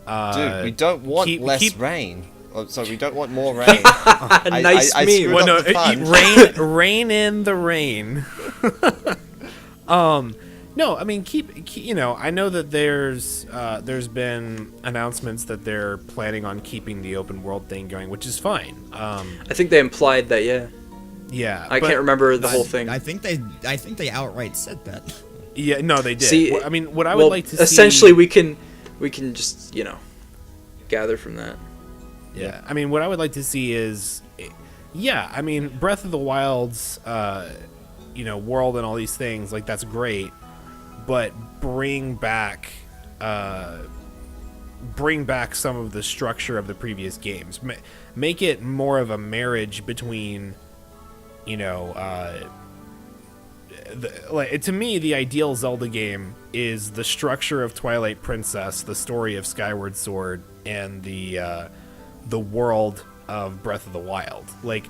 Dude, we don't want less keep- rain. rain. Oh, sorry, we don't want more rain. Nice I meme. screwed Well, up no, the pun. rein in the rain. No, I mean keep you know, I know that there's been announcements that they're planning on keeping the open world thing going, which is fine. I think they implied that, yeah. Yeah, I but- can't remember the whole thing. I think they outright said that. Yeah, no, they did. See, I mean, what I would like to see. essentially, we can just gather from that. Yeah, I mean, what I would like to see is Yeah, I mean, Breath of the Wild's, world and all these things, like, that's great, but bring back some of the structure of the previous games. Make it more of a marriage between, to me, the ideal Zelda game is the structure of Twilight Princess, the story of Skyward Sword, and the world of Breath of the Wild. Like,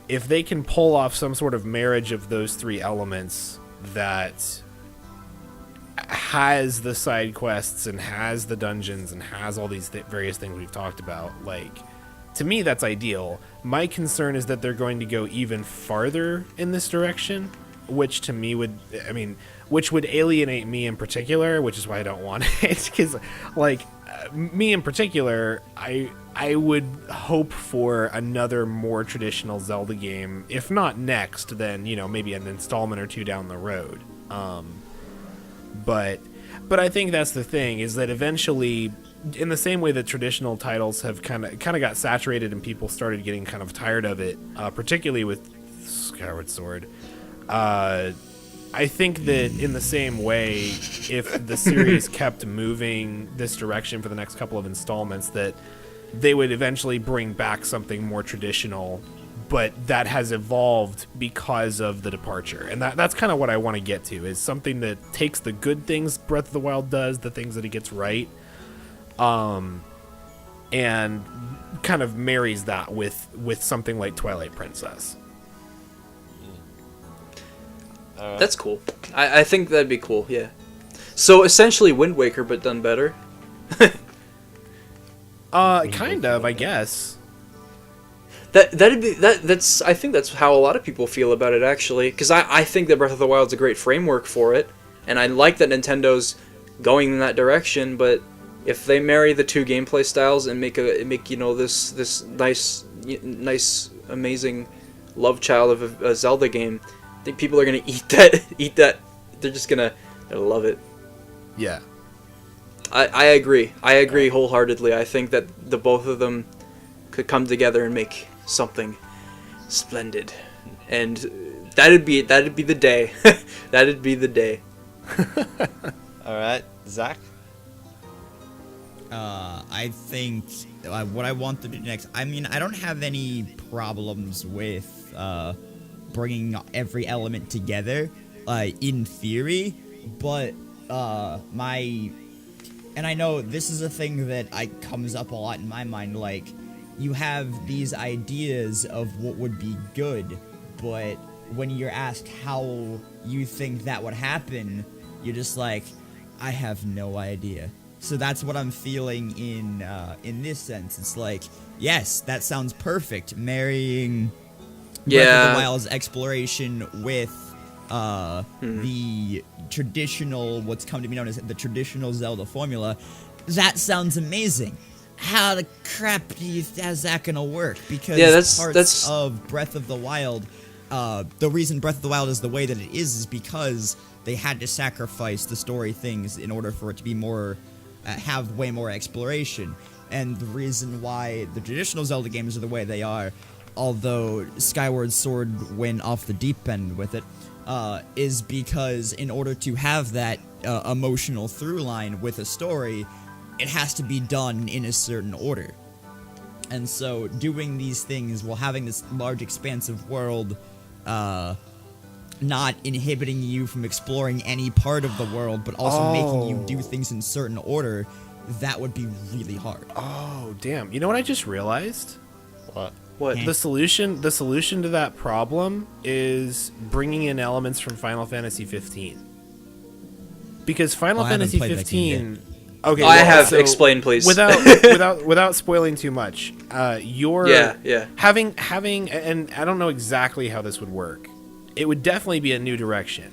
if they can pull off some sort of marriage of those three elements that has the side quests and has the dungeons and has all these various things we've talked about, like, to me, that's ideal. My concern is that they're going to go even farther in this direction, which to me would alienate me in particular, which is why I don't want it. Because, like, me in particular, I would hope for another more traditional Zelda game, if not next, then, maybe an installment or two down the road. But I think that's the thing, is that eventually, in the same way that traditional titles have kind of got saturated and people started getting kind of tired of it, particularly with Skyward Sword, I think that in the same way, if the series kept moving this direction for the next couple of installments, that they would eventually bring back something more traditional, but that has evolved because of the departure. And that's kind of what I want to get to, is something that takes the good things Breath of the Wild does, the things that it gets right, and kind of marries that with something like Twilight Princess. That's cool. I think that'd be cool, yeah. So essentially Wind Waker, but done better. Kind of, I guess. That's I think that's how a lot of people feel about it, actually, because I think that Breath of the Wild's a great framework for it, and I like that Nintendo's going in that direction. But if they marry the two gameplay styles and make this nice amazing love child of a Zelda game, I think people are gonna eat that. They're just gonna love it. Yeah. I agree. I agree wholeheartedly. I think that the both of them could come together and make something splendid, and that'd be the day. That'd be the day. All right, Zach. I think what I want to do next. I mean, I don't have any problems with bringing every element together, in theory, but and I know this is a thing that comes up a lot in my mind, like, you have these ideas of what would be good, but when you're asked how you think that would happen, you're just like, I have no idea. So that's what I'm feeling in this sense. It's like, yes, that sounds perfect, marrying Breath of the Wild's exploration with the traditional, what's come to be known as the traditional Zelda formula. That sounds amazing. How the crap is that gonna work? Because parts of Breath of the Wild, the reason Breath of the Wild is the way that it is because they had to sacrifice the story things in order for it to be more, have way more exploration. And the reason why the traditional Zelda games are the way they are, although Skyward Sword went off the deep end with it, is because in order to have that emotional through line with a story, it has to be done in a certain order. And so doing these things while having this large expansive world, not inhibiting you from exploring any part of the world, but also making you do things in certain order, that would be really hard. Oh, damn. You know what I just realized? What? What? The solution to that problem is bringing in elements from Final Fantasy 15. Because Final Fantasy 15... Okay, I have. So explain, please. Without spoiling too much, you're having, and I don't know exactly how this would work. It would definitely be a new direction,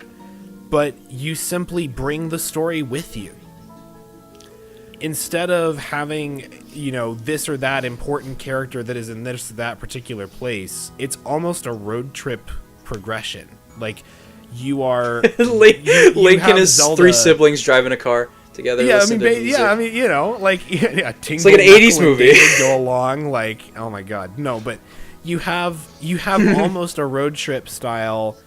but you simply bring the story with you. Instead of having, this or that important character that is in this or that particular place, it's almost a road trip progression. Like, you are Link and his Zelda. 3 siblings driving a car together. Yeah, Tingle, it's like an 80s movie. Go along, like, oh my god, no, but you have almost a road trip style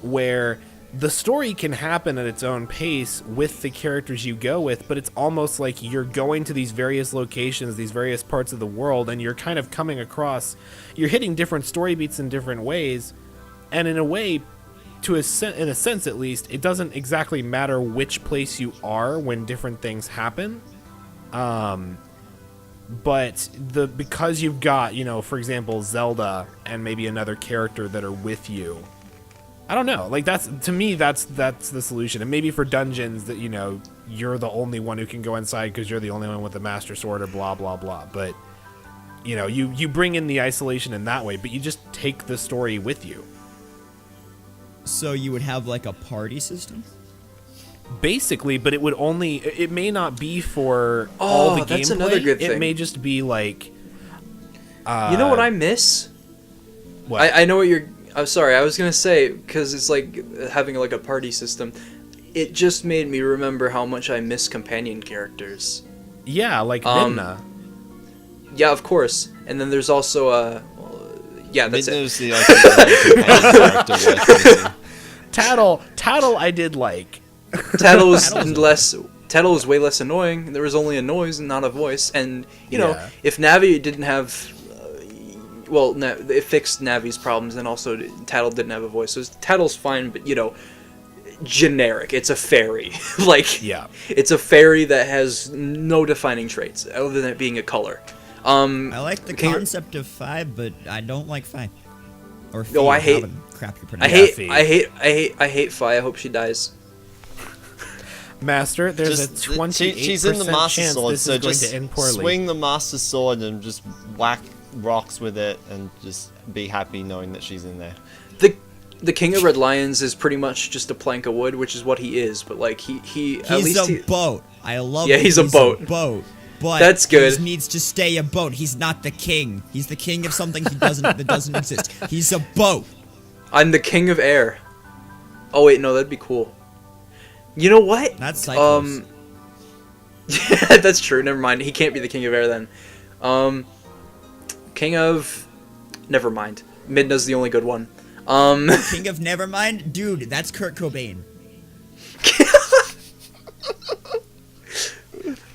where the story can happen at its own pace with the characters you go with, but it's almost like you're going to these various locations, these various parts of the world, and you're kind of coming across, you're hitting different story beats in different ways, and in a way, in a sense at least, it doesn't exactly matter which place you are when different things happen. But because you've got, for example, Zelda and maybe another character that are with you, I don't know. Like, to me, that's the solution. And maybe for dungeons that, you're the only one who can go inside because you're the only one with the Master Sword or blah, blah, blah. But, you bring in the isolation in that way, but you just take the story with you. So you would have, like, a party system? Basically, but it may not be for all the gameplay. That's another good thing. It may just be like... you know what I miss? What? I know what you're... I'm sorry, I was going to say, because it's like having like a party system. It just made me remember how much I miss companion characters. Yeah, like Midna. Yeah, of course. And then there's also yeah, that's Midna's it. the character. Tattle I did like. Tattle was way less annoying. There was only a noise and not a voice. And, Yeah. if Navi didn't have... it fixed Navi's problems, and also Tattle didn't have a voice. So Tattle's fine, but, generic. It's a fairy. Yeah. It's a fairy that has no defining traits, other than it being a color. I like the concept of Fi, but I don't like Fi. Or Fi, I hate... crap you I pronounce. hate Fi. I hope she dies. Master, there's a 28% she's in the Master chance Sword, this so is going just to end poorly. swing the Master Sword and just whack rocks with it and just be happy knowing that she's in there. The King of Red Lions is pretty much just a plank of wood, which is what he is. But like he's a boat. I love. Yeah, he's a boat. But that's good. He needs to stay a boat. He's not the king. He's the king of something that doesn't exist. He's a boat. I'm the king of air. Oh wait, no, that'd be cool. You know what? That's Cyclops. Yeah, that's true. Never mind. He can't be the king of air then. King of... Never mind. Midna's the only good one. King of Nevermind? Dude, that's Kurt Cobain.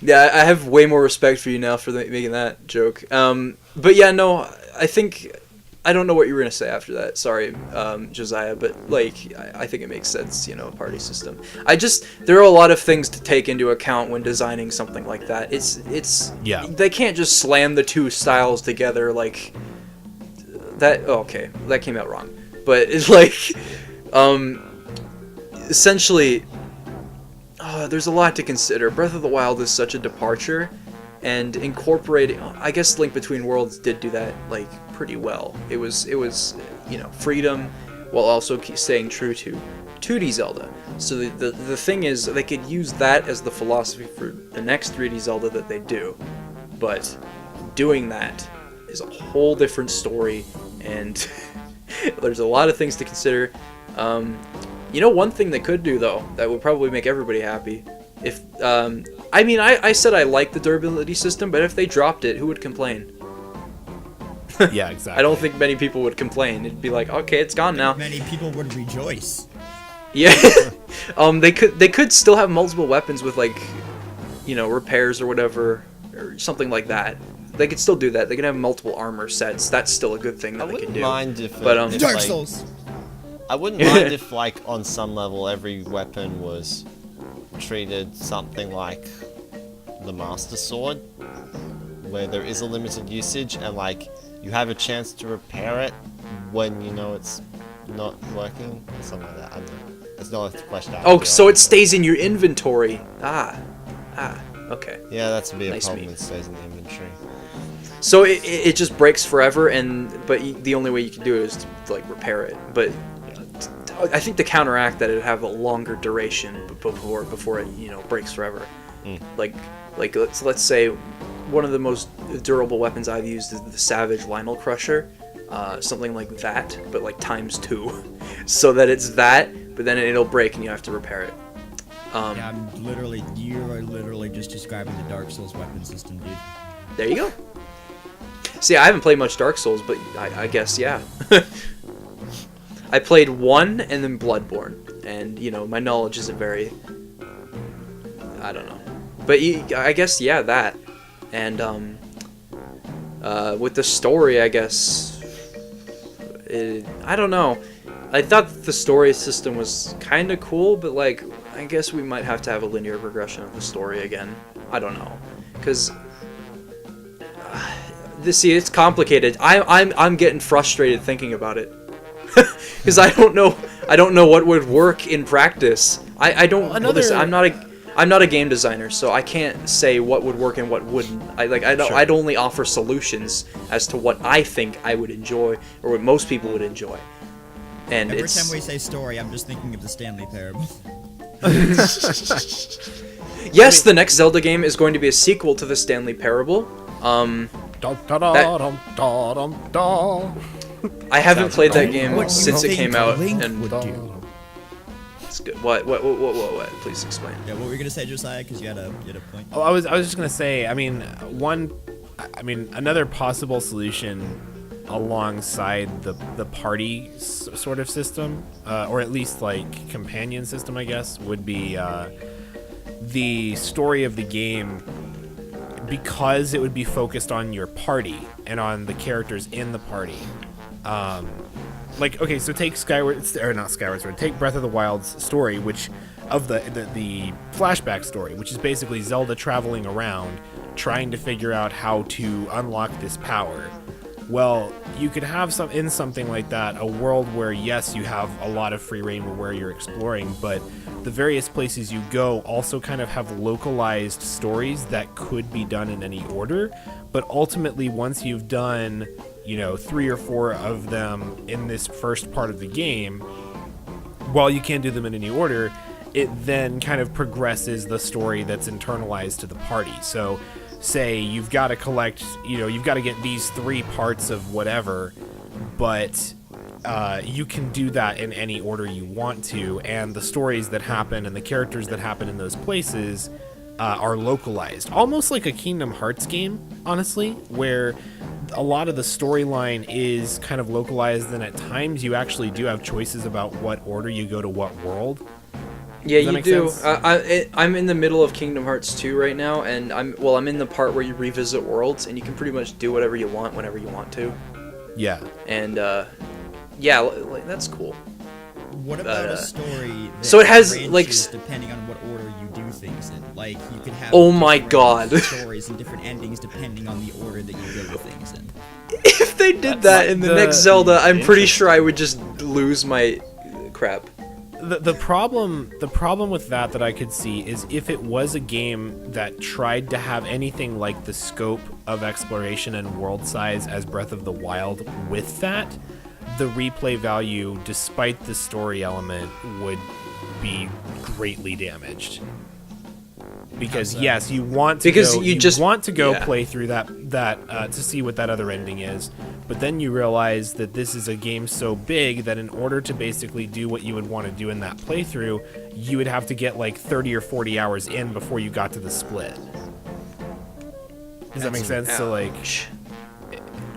Yeah, I have way more respect for you now for making that joke. But yeah, no, I don't know what you were going to say after that. Sorry, Josiah, but like, I think it makes sense, a party system. There are a lot of things to take into account when designing something like that. Yeah. They can't just slam the two styles together like that. Oh, okay, that came out wrong. But it's like, essentially, there's a lot to consider. Breath of the Wild is such a departure, and incorporating, I guess Link Between Worlds did do that like pretty well. It was freedom while also staying true to 2D Zelda. So the thing is, they could use that as the philosophy for the next 3D Zelda that they do, but doing that is a whole different story, and there's a lot of things to consider. One thing they could do though that would probably make everybody happy, if I said I like the durability system, but if they dropped it, who would complain? Yeah, exactly. I don't think many people would complain. It'd be like, okay, it's gone now. Many people would rejoice. Yeah. They could still have multiple weapons with like, repairs or whatever, or something like that. They could still do that. They could have multiple armor sets. That's still a good thing that they can do. I wouldn't mind if, Dark Souls. I wouldn't mind if, like, on some level, every weapon was treated something like the Master Sword, where there is a limited usage, and like you have a chance to repair it when it's not working, or something like that. I don't know. It's not a question. Oh, so it stays in your inventory. Okay. Yeah, that's a bit of a Nice problem. meat. It stays in the inventory. So it just breaks forever, but the only way you can do it is to like repair it. But I think to counteract that, it'd have a longer duration before it breaks forever. Like let's say one of the most durable weapons I've used is the Savage Lionel Crusher, something like that, but like ×2, so that it's that, but then it'll break and you have to repair it. Yeah, you are literally just describing the Dark Souls weapon system, dude. There you go. See, I haven't played much Dark Souls, but I guess, yeah. I played 1 and then Bloodborne, and, you know, my knowledge isn't very... I don't know. But I guess, yeah, that. And, with the story, I guess... I don't know. I thought the story system was kind of cool, but, like, I guess we might have to have a linear progression of the story again. I don't know. Because... see, it's complicated. I'm getting frustrated thinking about it. Because I don't know what would work in practice. I don't know this. I'm not a game designer, so I can't say what would work and what wouldn't. I'd only offer solutions as to what I think I would enjoy or what most people would enjoy. And every time we say story, I'm just thinking of the Stanley Parable. Yes, the next Zelda game is going to be a sequel to the Stanley Parable. I haven't played that game since it came out, and it's good. What? Please explain. Yeah, what were you gonna say, Josiah? Because you had a point. Oh, I was just gonna say. I mean, another possible solution alongside the party sort of system, or at least like companion system, I guess, would be the story of the game. Because it would be focused on your party and on the characters in the party. Like, okay, so take take Breath of the Wild's story, which of the flashback story, which is basically Zelda traveling around trying to figure out how to unlock this power. Well, you could have something like that, a world where, yes, you have a lot of free reign where you're exploring, but the various places you go also kind of have localized stories that could be done in any order, but ultimately once you've done, 3 or 4 of them in this first part of the game, while you can't do them in any order, it then kind of progresses the story that's internalized to the party. So say you've got to collect, you've got to get these 3 parts of whatever, but you can do that in any order you want to, and the stories that happen and the characters that happen in those places are localized. Almost like a Kingdom Hearts game, honestly, where a lot of the storyline is kind of localized, and at times you actually do have choices about what order you go to what world. Yeah, you do. I'm in the middle of Kingdom Hearts 2 right now, and I'm in the part where you revisit worlds, and you can pretty much do whatever you want whenever you want to. Yeah. And yeah, that's cool. What about a story that so it has depending on what order you do things in? Like you could have oh my god stories and different endings depending on the order that you go to things in. If they did that in the next Zelda, I'm pretty sure I would just lose my crap. The problem with that I could see is if it was a game that tried to have anything like the scope of exploration and world size as Breath of the Wild with that, the replay value, despite the story element, would be greatly damaged. Because yes, you want to play through that to see what that other ending is, but then you realize that this is a game so big that in order to basically do what you would want to do in that playthrough, you would have to get like 30 or 40 hours in before you got to the split. Does that make sense? So like,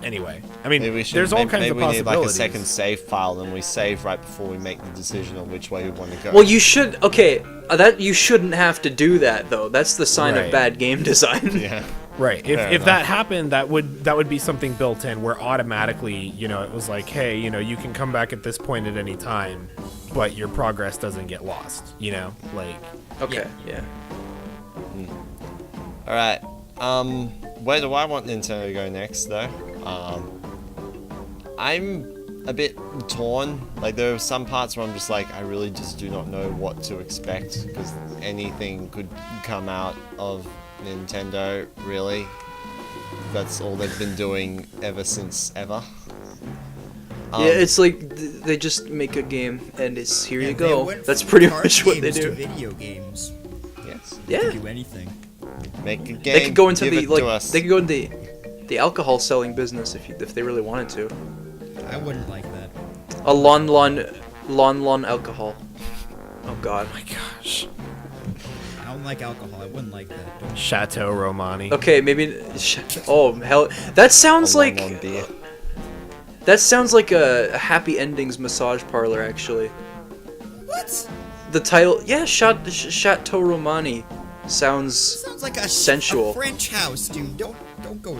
anyway, I mean, there's all kinds of possibilities. Maybe we need like a second save file, and we save right before we make the decision on which way we want to go. Well, you should. Okay, that you shouldn't have to do that though. That's the sign of bad game design. Yeah. Right. If that happened, that would be something built in where automatically, it was like, hey, you can come back at this point at any time, but your progress doesn't get lost. Like. Okay. Yeah. All right. Where do I want Nintendo to go next, though? I'm a bit torn. Like, there are some parts where I'm just like, I really just do not know what to expect, because anything could come out of Nintendo, really. That's all they've been doing ever since ever. Yeah, it's like they just make a game, and it's here you go. That's pretty much what they do. To video games. Yes. Yeah. They could do anything. Make a game. They could go into They could go into the alcohol selling business if they really wanted to. I wouldn't like that. A lon alcohol. Oh god. Oh my gosh. I don't don't like alcohol. I wouldn't like that. Don't. Chateau Romani. Okay, maybe. Oh hell, that sounds A long, like long beer. that sounds like a Happy Endings massage parlor. Actually, What? the title, yeah, Chateau Romani, sounds Sounds like a sensual. a French house, dude. Don't go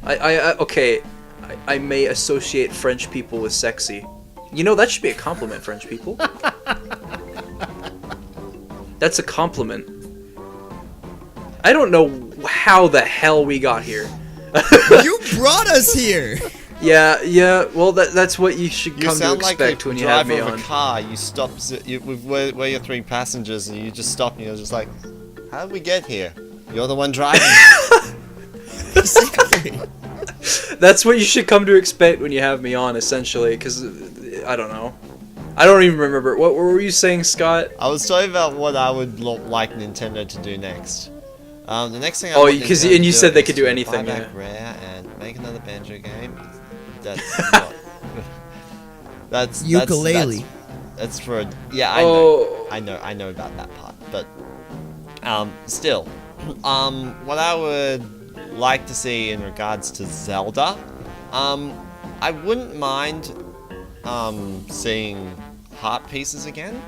there. Okay, I may associate French people with sexy. You know, that should be a compliment, French people. That's a compliment. I don't know how the hell we got here. You brought us here. Yeah. Well, that's what you should You come to sound like expect the when you have driver me of on. a car. You stop with we're your three passengers, and you just stop, and you're just like, "How did we get here? You're the one driving." Exactly. That's what you should come to expect when you have me on, essentially. Because I don't know. I don't even remember. What were you saying, Scott? I was talking about what I would like Nintendo to do next. The next thing I Oh, want because Nintendo and you to said they is could to do anything. Buy back Yeah. Rare and make another Banjo game. That's not. that's Ukulele. That's for yeah. Oh. I know about that part, but still, what I would like to see in regards to Zelda, I wouldn't mind seeing heart pieces again.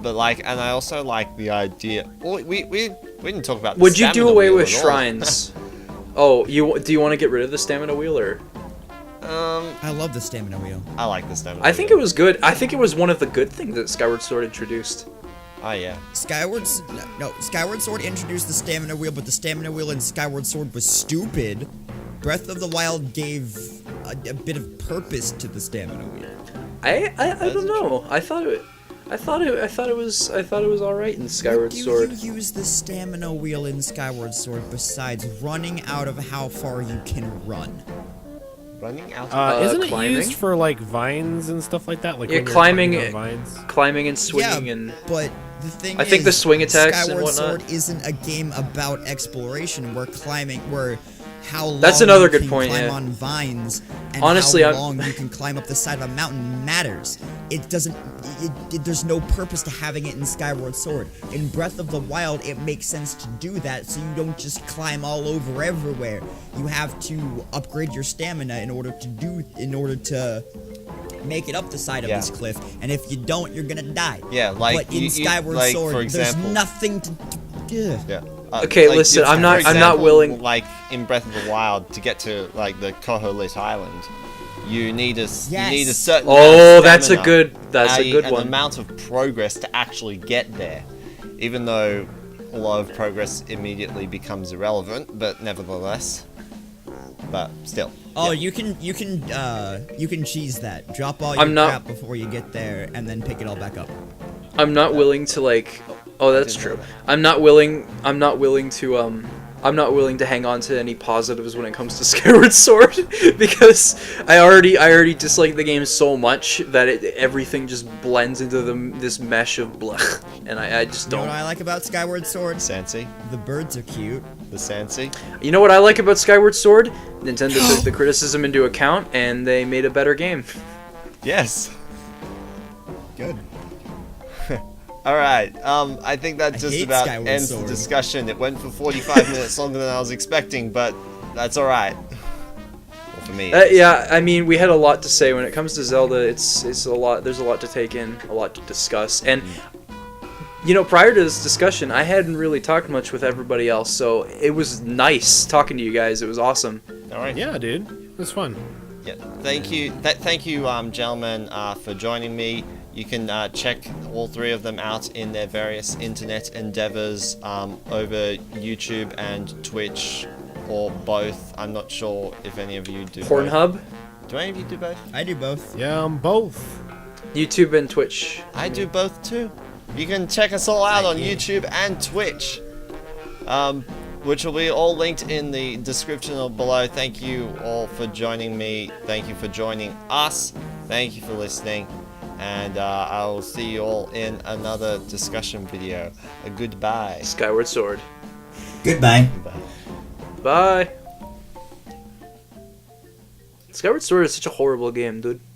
But like, and I also like the idea. Well, we didn't talk about. The Would you do stamina away wheel with at all. shrines? Oh, do you want to get rid of the stamina wheel, or? I love the stamina wheel. I like the stamina. I think wheel. it was good. I think it was one of the good things that Skyward Sword introduced. Oh yeah. Skyward Sword introduced the stamina wheel, but the stamina wheel in Skyward Sword was stupid. Breath of the Wild gave a bit of purpose to the stamina wheel. I don't know. I thought it was all right in Skyward Sword. What do you use the stamina wheel in Skyward Sword besides running out of how far you can run? Running out. Isn't it climbing? used for like vines and stuff like that? Like Yeah, when you're climbing climbing down vines. Climbing and swinging yeah, and but the thing I think the is, swing attacks and Skyward whatnot. Sword isn't a game about exploration where how long That's another you good can point, climb yeah. on vines and Honestly, how I'm- long you can climb up the side of a mountain matters. It doesn't. There's no purpose to having it in Skyward Sword. In Breath of the Wild, it makes sense to do that, so you don't just climb all over everywhere. You have to upgrade your stamina in order to make it up the side of Yeah. this cliff. And if you don't, you're gonna die. Yeah, like But in you- Skyward like, Sword, for example, there's nothing to. Yeah. Okay, listen, for I'm not example, willing- Like in Breath of the Wild, to get to like the Koholit Island, you need a certain. amount Oh, of that's a stamina, good an one. amount of progress to actually get there, even though a lot of progress immediately becomes irrelevant. But nevertheless, but still. Oh, yeah. you can cheese that. Drop all your I'm not- crap before you get there, and then pick it all back up. I'm not willing to like. Oh, that's didn't true. know that. I'm not willing to hang on to any positives when it comes to Skyward Sword because I already dislike the game so much that everything just blends into this mesh of blech, and I just You know don't. what I like about Skyward Sword? Sansi, The birds are cute. the Sansi. You know what I like about Skyward Sword? Nintendo took the criticism into account and they made a better game. Yes. Good. All right. I think that I just hate about Skyward ends Sword. the discussion. It went for 45 minutes longer than I was expecting, but that's all right. Well, for me. Yeah, I mean, we had a lot to say when it comes to Zelda. It's a lot. There's a lot to take in, a lot to discuss, and you know, prior to this discussion, I hadn't really talked much with everybody else, so it was nice talking to you guys. It was awesome. All right. Yeah, dude, it was fun. Yeah. Thank you. Thank you, gentlemen, for joining me. You can check all three of them out in their various internet endeavors over YouTube and Twitch, or both. I'm not sure if any of you do. Pornhub, Both. Do any of you do both? I do both. Yeah, both. YouTube, and Twitch. I do both too. You can check us all out on YouTube and Twitch, which will be all linked in the description below. Thank you all for joining me. Thank you for joining us. Thank you for listening. And I will see you all in another discussion video. Goodbye. Skyward Sword. Goodbye. Bye. Skyward Sword is such a horrible game, dude.